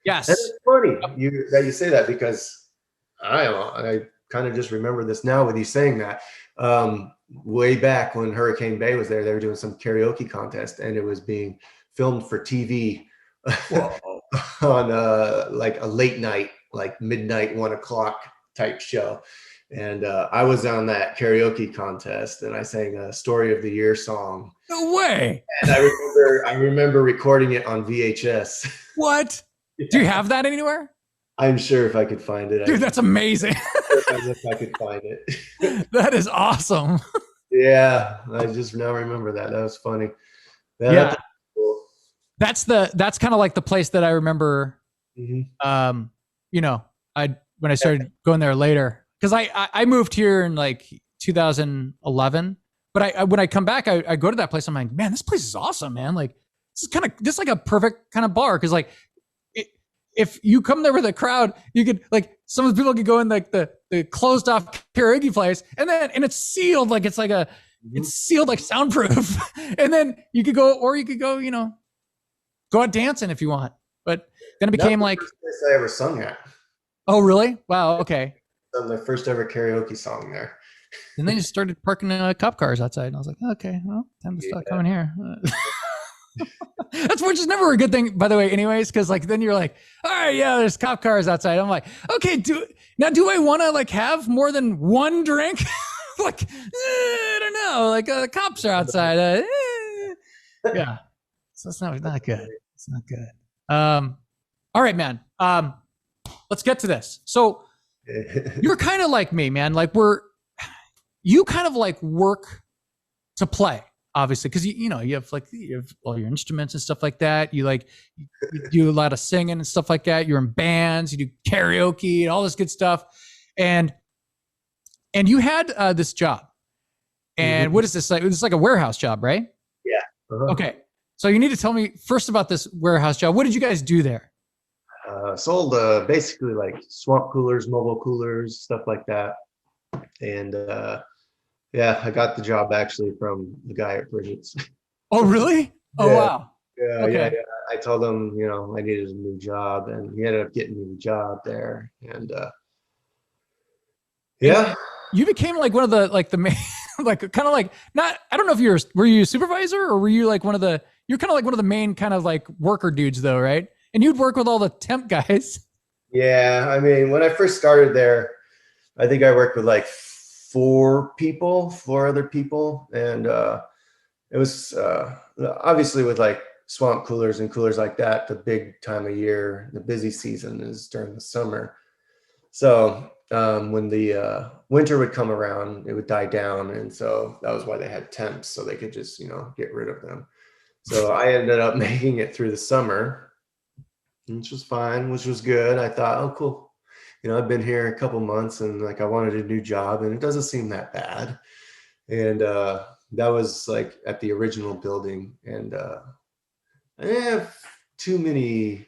Yes. That's funny that you say that, because I kind of just remember this now with you saying that. Way back when Hurricane Bay was there, they were doing some karaoke contest, and it was being filmed for TV on like a late night, like midnight, 1 o'clock type show. And I was on that karaoke contest, and I sang a Story of the Year song. No way. And I remember recording it on VHS. What? Yeah. Do you have that anywhere? I'm sure if I could find it. Dude, that's amazing. If I could find it. That is awesome. Yeah, I just now remember that. That was funny. Yeah. Cool. That's kind of like the place that I remember. Mm-hmm. When I started going there later, because I moved here in like 2011. But when I come back, I go to that place. I'm like, man, this place is awesome, man. Like this is like a perfect kind of bar, because like if you come there with a crowd, you could like some of the people could go in like the closed off karaoke place, and it's sealed, like it's like it's sealed like soundproof, and then you could go go out dancing if you want. But then it became like the first place I ever sung at. Oh really? Wow. Okay. Sung my first ever karaoke song there. And then you started parking cop cars outside, and I was like, okay, well, time to start coming here. That's which is never a good thing, by the way, anyways, because like then you're like, all right, yeah, there's cop cars outside. I'm like, okay, do I want to like have more than one drink? like, I don't know, like the cops are outside. Yeah. So it's not good. It's not good. All right, man. Let's get to this. So you're kind of like me, man. Like you kind of like work to play, obviously, because you have all your instruments and stuff like that. You do a lot of singing and stuff like that. You're in bands, you do karaoke and all this good stuff. And you had this job. And what is this like? It's like a warehouse job, right? Yeah. Uh-huh. Okay. So you need to tell me first about this warehouse job. What did you guys do there? Sold basically like swamp coolers, mobile coolers, stuff like that. And yeah, I got the job actually from the guy at Brigett's. Oh, really? Oh, Yeah. wow. Yeah, Okay. yeah. I told him, I needed a new job, and he ended up getting me the job there. And yeah. You became like one of the main, like kind of like not, I don't know if were you a supervisor or were you like you're kind of like one of the main kind of like worker dudes though, right? And you'd work with all the temp guys. Yeah, I mean, when I first started there, I think I worked with like four other people. And it was obviously with like swamp coolers and coolers like that, the big time of year, the busy season is during the summer. So when the winter would come around, it would die down. And so that was why they had temps, so they could just, get rid of them. So I ended up making it through the summer, which was fine, which was good. I thought, oh, cool. I've been here a couple months and like I wanted a new job and it doesn't seem that bad. And that was like at the original building. And I didn't have too many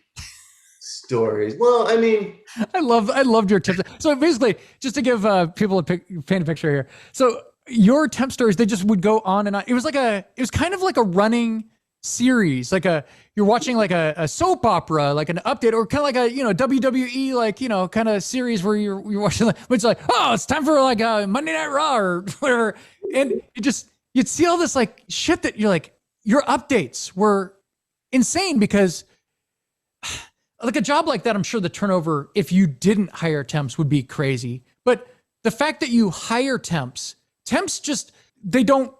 stories. Well, I mean, I loved your tips. So basically, just to give people paint a picture here. So your temp stories, they just would go on and on. It was kind of like a running series, like you're watching like a soap opera, like an update, or kind of like a WWE, like kind of series where you're watching, like, which like, oh, it's time for like a Monday Night Raw or whatever, and you'd see all this like shit that you're like, your updates were insane because like a job like that, I'm sure the turnover, if you didn't hire temps, would be crazy. But the fact that you hire temps just, they don't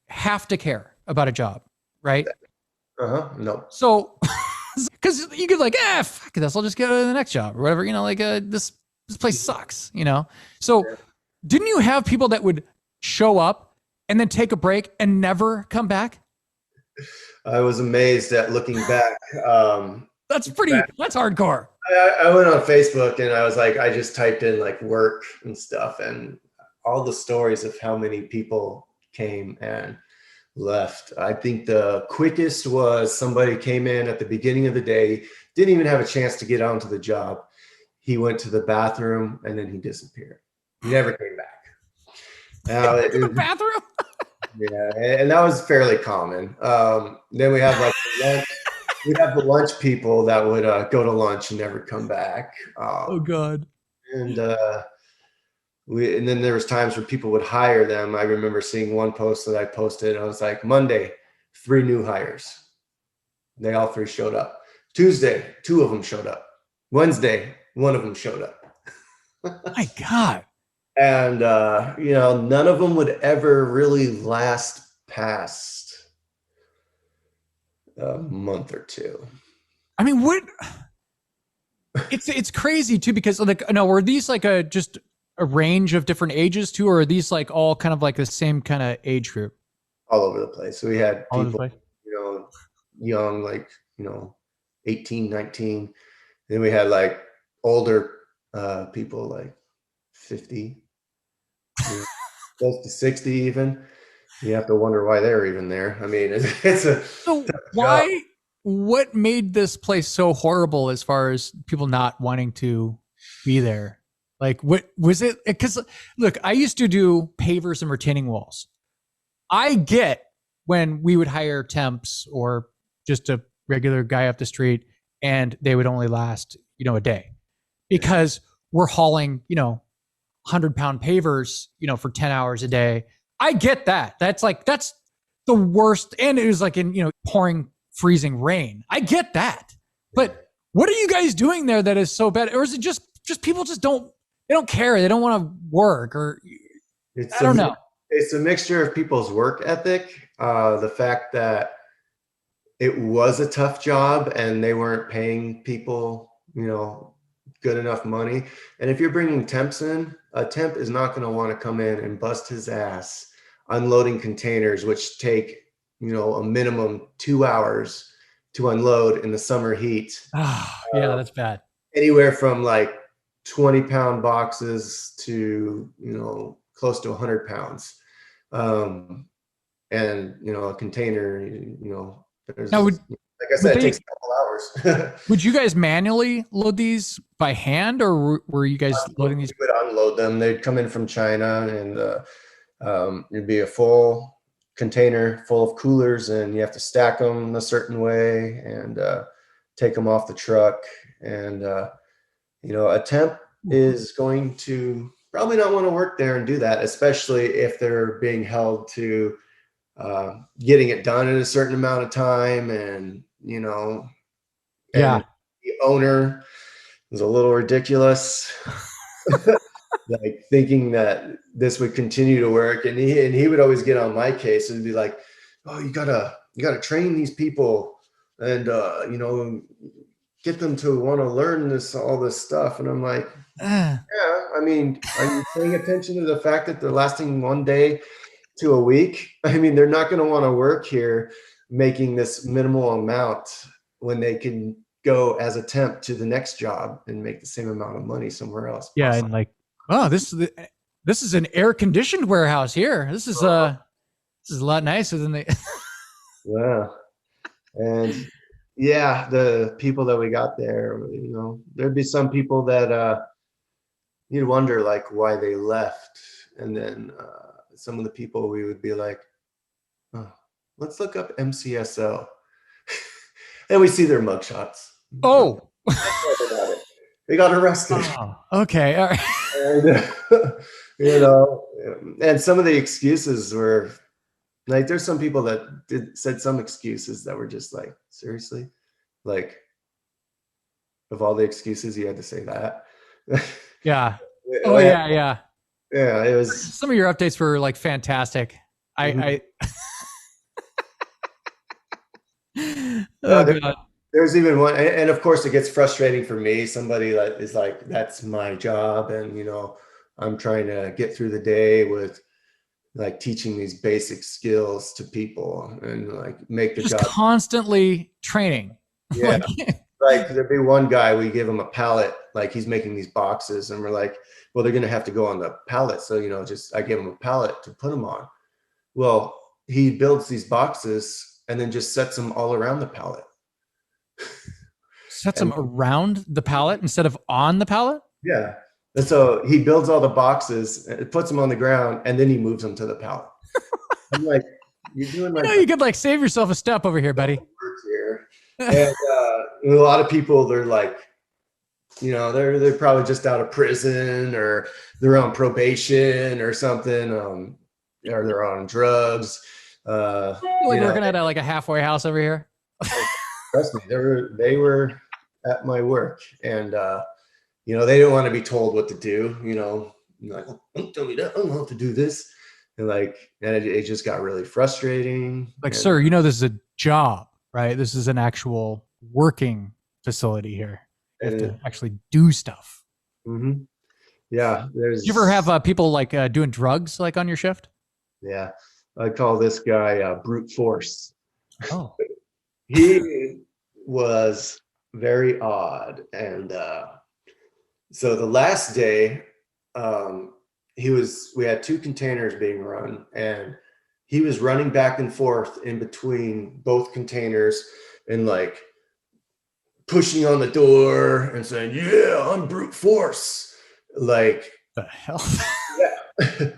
have to care about a job, right? No. So, because you could like, fuck this, I'll just go to the next job or whatever, this place sucks, So didn't you have people that would show up and then take a break and never come back? I was amazed at looking back. That's hardcore. I went on Facebook and I was like, I just typed in like work and stuff, and all the stories of how many people came and left. I think the quickest was somebody came in at the beginning of the day, didn't even have a chance to get onto the job. He went to the bathroom and then he disappeared. He never came back. Now, to the bathroom? Yeah, and that was fairly common. Then we have like lunch. We'd have the lunch people that would go to lunch and never come back. Oh God. And and then there was times where people would hire them. I remember seeing one post that I posted. And I was like, Monday, 3 new hires. They all 3 showed up. Tuesday, 2 of them showed up. Wednesday, 1 of them showed up. My God. And none of them would ever really last past a month or 2. I mean, what? It's crazy too, because like, no, were these like just a range of different ages too, or are these like all kind of like the same kind of age group? All over the place. So we had All people, young, like, 18, 19. Then we had like older people, like 50, close to 60 even. You have to wonder why they're even there. I mean, it's a so why? What made this place so horrible as far as people not wanting to be there? Like, what was it? Because look, I used to do pavers and retaining walls. I get when we would hire temps or just a regular guy up the street, and they would only last, a day, because we're hauling, 100-pound pavers, for 10 hours a day. I get that. That's the worst. And it was like in, pouring, freezing rain. I get that. But what are you guys doing there that is so bad? Or is it just people just don't care. They don't want to work, or. I don't know. It's a mixture of people's work ethic, the fact that it was a tough job and they weren't paying people, good enough money. And if you're bringing temps in, a temp is not going to want to come in and bust his ass unloading containers, which take, a minimum 2 hours to unload in the summer heat. Yeah, that's bad. Anywhere from like 20-pound boxes to, close to 100 pounds. And, a container, there's, Now, like I said, it takes a couple hours. Would you guys manually load these by hand, or were you guys loading these? We would unload them. They'd come in from China, and it'd be a full container full of coolers, and you have to stack them a certain way and take them off the truck. And, a temp is going to probably not want to work there and do that, especially if they're being held to getting it done in a certain amount of time. And, Yeah. The owner was a little ridiculous, like thinking that this would continue to work. And he would always get on my case and be like, oh, you gotta train these people and, get them to want to learn all this stuff. And I'm like, yeah, I mean, are you paying attention to the fact that they're lasting 1 day to a week? I mean, they're not going to want to work here making this minimal amount when they can go as a temp to the next job and make the same amount of money somewhere else. Yeah. And like, oh, this is an air conditioned warehouse here. This is a lot nicer than the. Yeah. And yeah, the people that we got there, there'd be some people that you'd wonder like why they left. And then some of the people we would be like, oh, let's look up MCSO. And we see their mugshots. Oh, they got arrested. Oh, okay. All right. And, and some of the excuses were like, there's some people that said some excuses that were just like, seriously, like of all the excuses, you had to say that. Yeah. Oh yeah. Yeah. It was. Some of your updates were like fantastic. I There's even one, and of course it gets frustrating for me. Somebody that is like, that's my job. And, I'm trying to get through the day with like teaching these basic skills to people and like make the just job. Constantly training. Yeah. Like there'd be one guy, we give him a pallet, like he's making these boxes and we're like, well, they're going to have to go on the pallet. So, I give him a pallet to put them on. Well, he builds these boxes and then just sets them all around the pallet. Sets them around the pallet instead of on the pallet? Yeah. And so he builds all the boxes, puts them on the ground, and then he moves them to the pallet. I'm like, you're doing like you could like save yourself a step over here, buddy. Work here. And a lot of people, they're like, they're probably just out of prison or they're on probation or something, or they're on drugs. Working at like a halfway house over here. Trust me, they were at my work, and they didn't want to be told what to do. Like, oh, don't tell me that. I don't know how to do this. And it just got really frustrating. Like, sir, this is a job, right? This is an actual working facility here. You have to actually do stuff. Mm-hmm. Yeah. Did you ever have people like doing drugs like on your shift? Yeah. I call this guy brute force. Oh. He was very odd. And so the last day, we had 2 containers being run, and he was running back and forth in between both containers and like pushing on the door and saying, yeah, I'm brute force. Like, the hell? Yeah.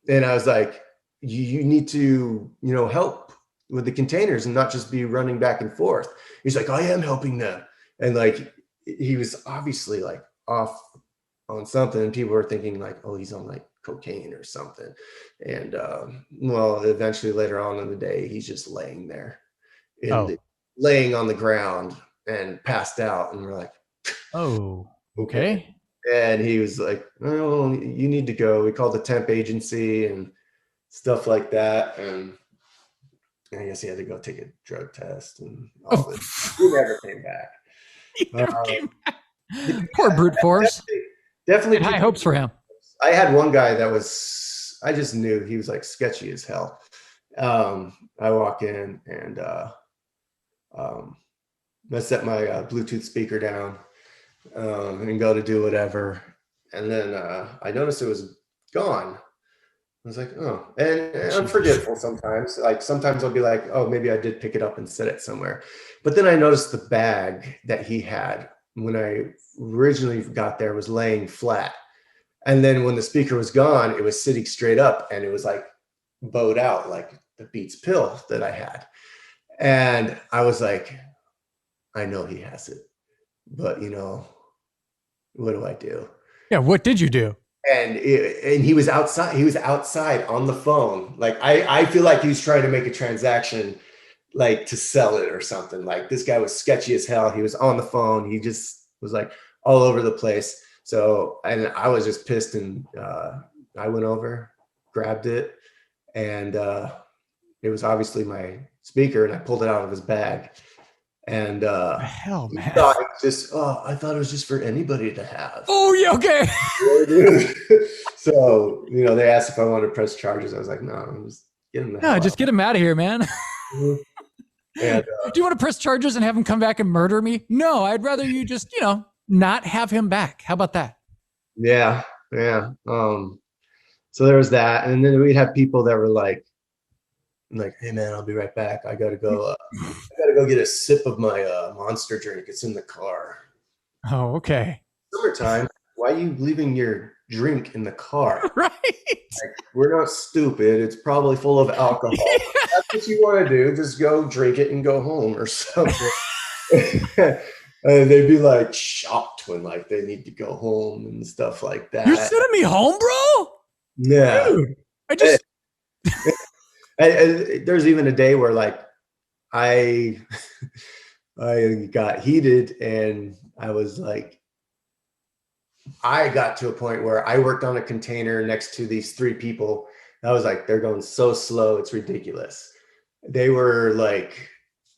And I was like, you need to, help with the containers and not just be running back and forth. He's like, I am helping them. And like, he was obviously like off on something, and people were thinking like, oh, he's on like cocaine or something. And eventually later on in the day, he's just laying there laying on the ground and passed out. And we're like, oh, okay. And he was like, "Oh, you need to go." We called the temp agency and stuff like that. And I guess he had to go take a drug test and all this. He never came back. He never Uh, came back. Poor brute force. Definitely High hopes for him. I had one guy that was, I just knew he was like sketchy as hell. I walk in and I set my Bluetooth speaker down and go to do whatever. And then I noticed it was gone. I was like, oh, and I'm forgetful sometimes. Like sometimes I'll be like, oh, maybe I did pick it up and set it somewhere. But then I noticed the bag that he had when I originally got there was laying flat. And then when the speaker was gone, it was sitting straight up and it was like bowed out like the Beats pill that I had. And I was like, I know he has it, but what do I do? Yeah, what did you do? And he was outside. He was outside on the phone. Like I feel like he was trying to make a transaction, like to sell it or something. Like this guy was sketchy as hell. He was on the phone. He just was like all over the place. So, and I was just pissed, and I went over, grabbed it, and it was obviously my speaker, and I pulled it out of his bag. And hell, man. I thought it was just for anybody to have. Oh, yeah, okay. So, they asked if I wanted to press charges. I was like, no, I'm just getting the hell out. Just get him out of here, man. And, do you want to press charges and have him come back and murder me? No, I'd rather you just, not have him back. How about that? Yeah. So there was that. And then we'd have people that were like, hey man, I'll be right back. I gotta go get a sip of my Monster drink. It's in the car. Oh, okay. Summertime. Why are you leaving your drink in the car? Right. Like, we're not stupid. It's probably full of alcohol. Yeah. That's what you want to do. Just go drink it and go home or something. And they'd be like shocked when like they need to go home and stuff like that. You're sending me home, bro? Yeah. Dude, I just and there's even a day where like I got heated, and I was like, I got to a point where I worked on a container next to these 3 people. I was like, they're going so slow, it's ridiculous. They were like,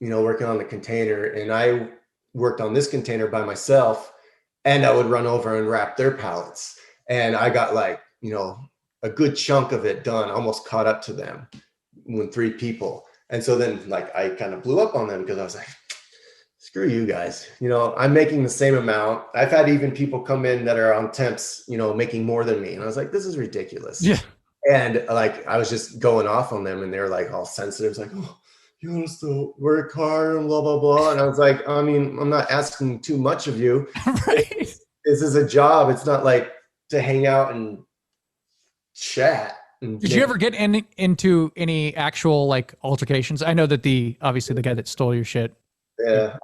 working on the container, and I worked on this container by myself, and I would run over and wrap their pallets. And I got like, a good chunk of it done, almost caught up to them when 3 people. And so then like I kind of blew up on them because I was like, screw you guys. I'm making the same amount. I've had even people come in that are on temps, making more than me. And I was like, this is ridiculous. Yeah. And like, I was just going off on them, and they're like all sensitive. It's like, oh, you want us to work hard and blah, blah, blah. And I was like, I mean, I'm not asking too much of you. Right. This is a job. It's not like to hang out and chat. Did you ever get into any actual like altercations? I know that obviously the guy that stole your shit. Yeah.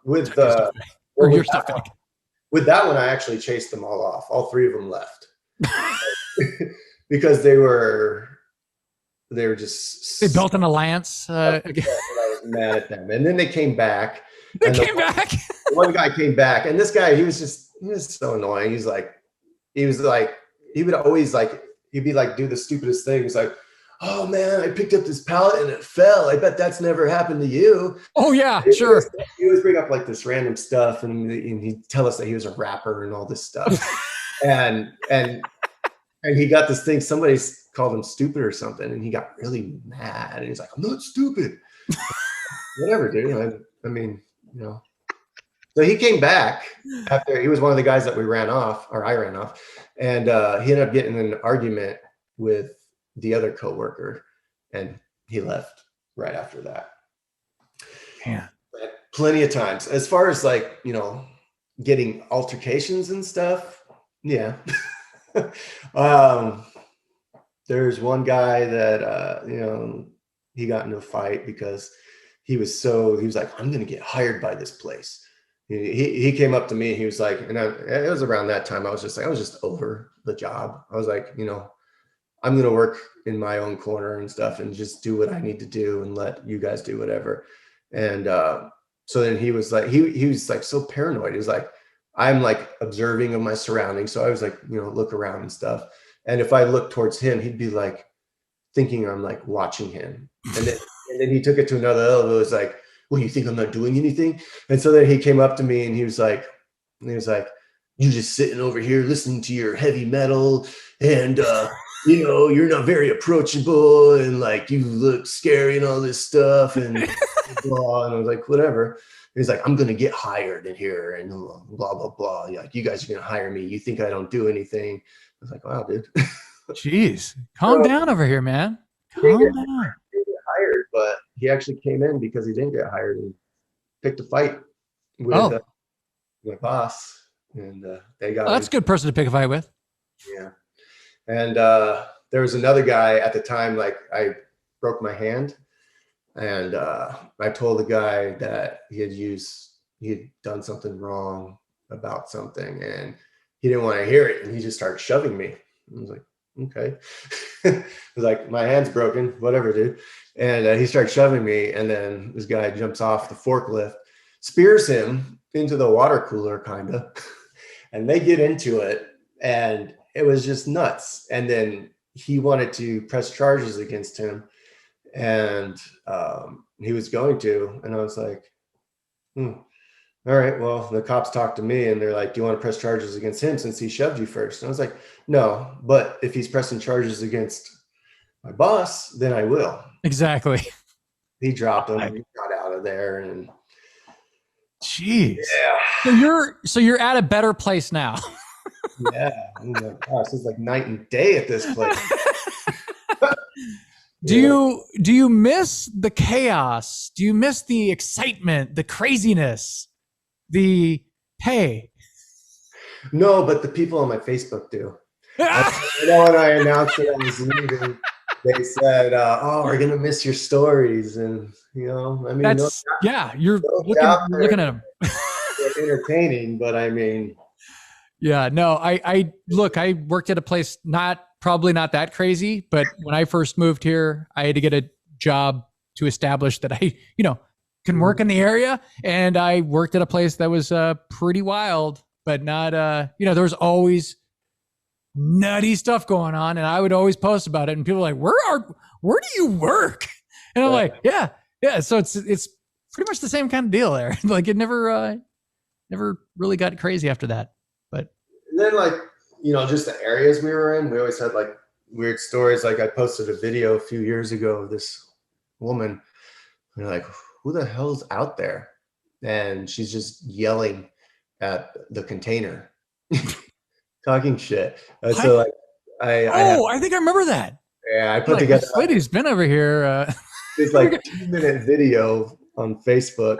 With your stuff back. With that one, I actually chased them all off. All 3 of them left because they were just. They built an alliance. I was mad at them, and then they came back. They came back. One guy came back, and this guy, he was so annoying. He would always like. He'd be like, do the stupidest thing. He's like, oh man, I picked up this pallet and it fell. I bet that's never happened to you. Oh yeah, sure. He always bring up like this random stuff, and he'd tell us that he was a rapper and all this stuff. and he got this thing, somebody called him stupid or something, and he got really mad, and he's like, I'm not stupid. Whatever, dude. I mean, So he came back after. He was one of the guys that I ran off, and he ended up getting in an argument with the other coworker, and he left right after that. Yeah, plenty of times. As far as like getting altercations and stuff, yeah. There's one guy that he got into a fight because he was like, I'm gonna get hired by this place. He came up to me. He was like, and it was around that time. I was just over the job. I was like, I'm going to work in my own corner and stuff and just do what I need to do and let you guys do whatever. And so then he was like, he was like so paranoid. He was like, I'm like observing of my surroundings. So I was like, look around and stuff. And if I look towards him, he'd be like thinking I'm like watching him. And then he took it to another level. It was like, well, you think I'm not doing anything? And so then he came up to me and he was like, you just sitting over here listening to your heavy metal and, you're not very approachable and like you look scary and all this stuff and blah. And I was like, whatever. He's like, I'm going to get hired in here and blah, blah, blah. Like, you guys are going to hire me. You think I don't do anything? I was like, wow, dude. Jeez. Calm down over here, man. Calm down. He didn't get hired, but he actually came in because he didn't get hired and picked a fight with my boss. And they got that's a good person to pick a fight with. Yeah. And there was another guy at the time, like I broke my hand. And I told the guy that he had done something wrong about something and he didn't want to hear it. And he just started shoving me. I was like, okay. I was like, my hand's broken, whatever, dude. And he started shoving me. And then this guy jumps off the forklift, spears him into the water cooler, kind of. And they get into it. And it was just nuts. And then he wanted to press charges against him. And he was going to, and I was like, all right, well, the cops talked to me and they're like, do you want to press charges against him since he shoved you first? And I was like, no, but if he's pressing charges against my boss, then I will. Exactly. He dropped him. He got out of there and jeez. Yeah. So you're at a better place now. Yeah. Oh my gosh, it's like night and day at this place. Do you miss the chaos? Do you miss the excitement, the craziness, the hey? No, but the people on my Facebook do. I know when I announced that I was leaving, they said, "Oh, we're gonna miss your stories," and I mean, you're looking at them. They're entertaining, but I mean, yeah, no, I worked at a place probably not that crazy, but when I first moved here, I had to get a job to establish that I, can work in the area. And I worked at a place that was pretty wild, but not, there was always nutty stuff going on. And I would always post about it. And people were like, where do you work? And I'm like, yeah. So it's pretty much the same kind of deal there. Like it never really got crazy after that. But and then just the areas we were in, we always had like weird stories. Like I posted a video a few years ago of this woman, and you're like, who the hell's out there? And she's just yelling at the container, talking shit. So like, I think I remember that. Yeah, I put together. This lady's been over here. It's like a 2-minute video on Facebook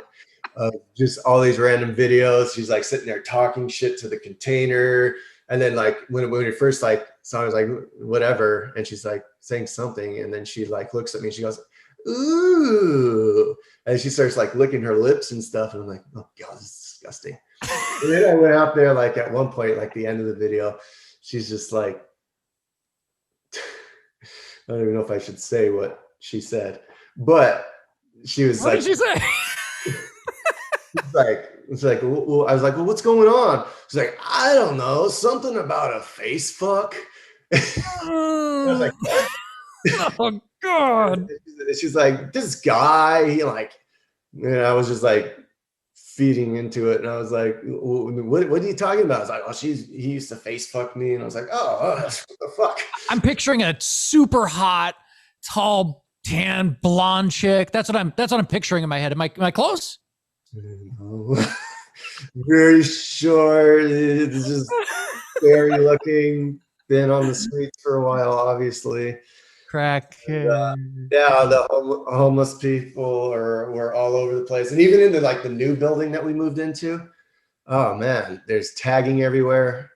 of just all these random videos. She's like sitting there talking shit to the container. And then like when we first saw, I was like, whatever. And she's like saying something. And then she like looks at me and she goes, ooh. And she starts like licking her lips and stuff. And I'm like, oh God, this is disgusting. And then I went out there like at one point, like the end of the video, she's just like, I don't even know if I should say what she said, but she was what did she say? It's like, well, I was like, well, what's going on? She's like, I don't know, something about a face fuck. I was like, what? Oh God. She's like, this guy, I was just like feeding into it. And I was like, what are you talking about? I was like, oh, he used to face fuck me. And I was like, oh, what the fuck? I'm picturing a super hot, tall, tan, blonde chick. That's what I'm picturing in my head. Am I close? Very short. It's just scary looking. Been on the streets for a while, obviously. Crackhead. The homeless people were all over the place, and even in the new building that we moved into. Oh man, there's tagging everywhere.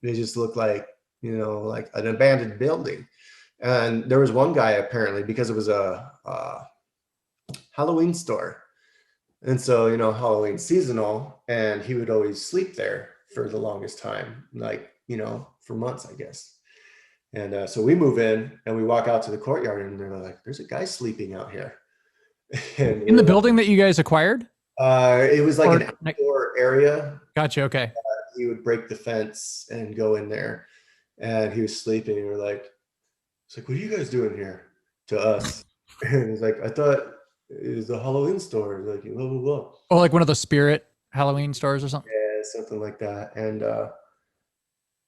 They just look like like an abandoned building. And there was one guy apparently, because it was a Halloween store. And so, Halloween seasonal, and he would always sleep there for the longest time, for months, I guess. And so we move in and we walk out to the courtyard and they're like, there's a guy sleeping out here. And in the building that you guys acquired? It was like an outdoor area. Gotcha. Okay. He would break the fence and go in there, and he was sleeping. And we're like, it's like, what are you guys doing here? To us. And he's like, I thought it was the Halloween store. Like, blah, blah, blah. Oh, like one of those spirit Halloween stores or something? Yeah, something like that. And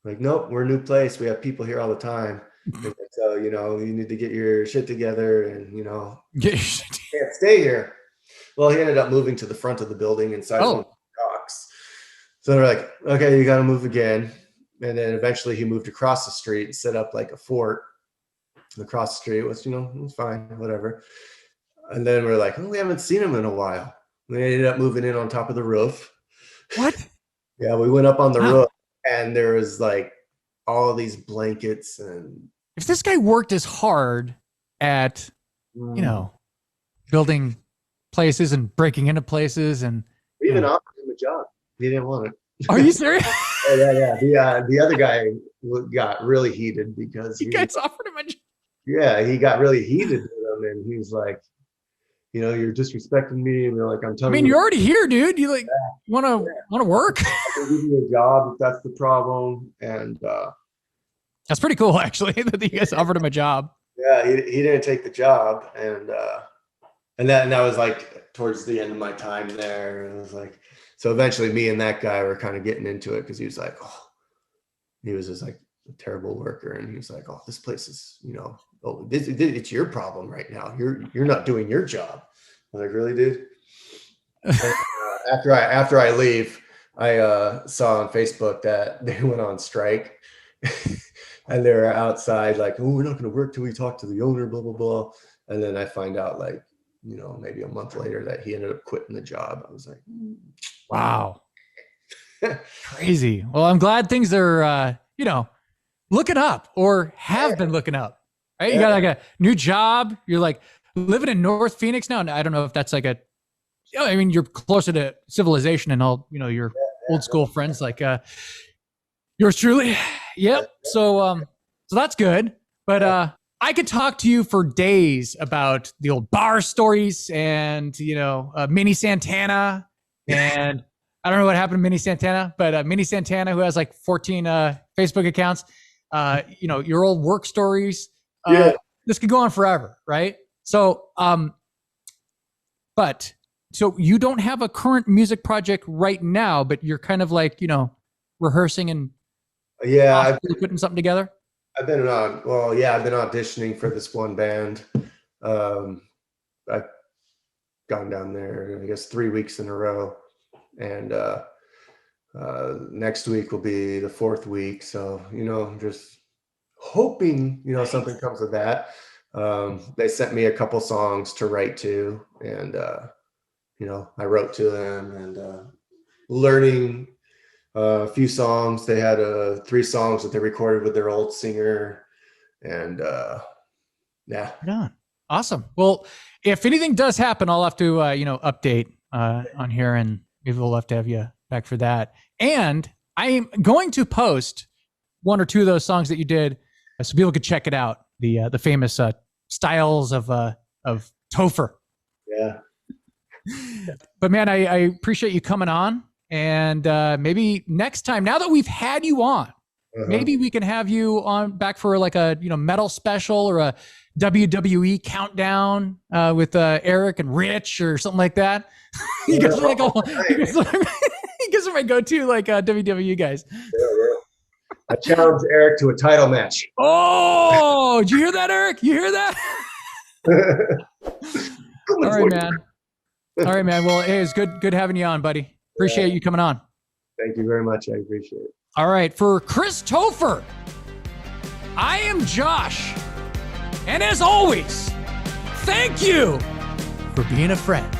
like, nope, we're a new place. We have people here all the time. So, you know, you need to get your shit together and, you know, can't stay here. Well, he ended up moving to the front of the building inside one of the docks. So they're like, okay, you got to move again. And then eventually he moved across the street and set up like a fort across the street. Was, you know, it was fine, whatever. And then we're like, oh, we haven't seen him in a while. We ended up moving in on top of the roof. What? Yeah, we went up on the roof and there was like all these blankets. And if this guy worked as hard at, you know, building places and breaking into places, and we even offered him a job. He didn't want it. Are you serious? Yeah. The other guy got really heated because you guys offered him a job. Yeah, he got really heated with him, and he was like, you know, you're disrespecting me. And we're like, I'm telling you. I mean, you're already here, dude. You like want to work? I can give you a job if that's the problem. And that's pretty cool, actually, that you guys offered him a job. Yeah, he didn't take the job, and that was like towards the end of my time there. And it was like, so eventually me and that guy were kind of getting into it because he was like, oh, he was just like a terrible worker, and he was like, oh, this place is, you know, oh, it's your problem right now. You're not doing your job. I was like, really, dude? After I leave, I saw on Facebook that they went on strike. And they're outside like, oh, we're not going to work till we talk to the owner, blah, blah, blah. And then I find out like, you know, maybe a month later that he ended up quitting the job. I was like, wow. Crazy. Well, I'm glad things are, you know, looking up or have been looking up, right? Yeah. You got like a new job. You're like living in North Phoenix now. And I don't know if that's like a, you know, I mean, you're closer to civilization and all, you know, your old school friends like yours truly. Yep. So that's good. But I could talk to you for days about the old bar stories and, you know, Mini Santana. And I don't know what happened to Mini Santana, but Mini Santana, who has like 14 Facebook accounts, you know, your old work stories. This could go on forever, right? So, but so you don't have a current music project right now, but you're kind of like, you know, rehearsing and putting something together. I've been auditioning for this one band. I've gone down there, I guess, 3 weeks in a row, and next week will be the 4th week. So, you know, just hoping, you know, something comes of that. They sent me a couple songs to write to, and you know, I wrote to them, and learning a few songs. They had 3 songs that they recorded with their old singer, and yeah. Awesome. Well, if anything does happen, I'll have to you know, update on here, and maybe we'll have to have you back for that. And I am going to post 1 or 2 of those songs that you did, so people could check it out. The famous styles of Topher. Yeah. But man, I appreciate you coming on. And maybe next time, now that we've had you on, maybe we can have you on back for like a, you know, metal special or a WWE countdown with Eric and Rich or something like that. You guys are like, you guys are my go-to like WWE guys. Yeah. I challenge Eric to a title match. Oh, did you hear that, Eric? You hear that? All right, man. All right, man. Well, it was good having you on, buddy. Appreciate you coming on. Thank you very much. I appreciate it. All right. For Chris Topher, I am Josh. And as always, thank you for being a friend.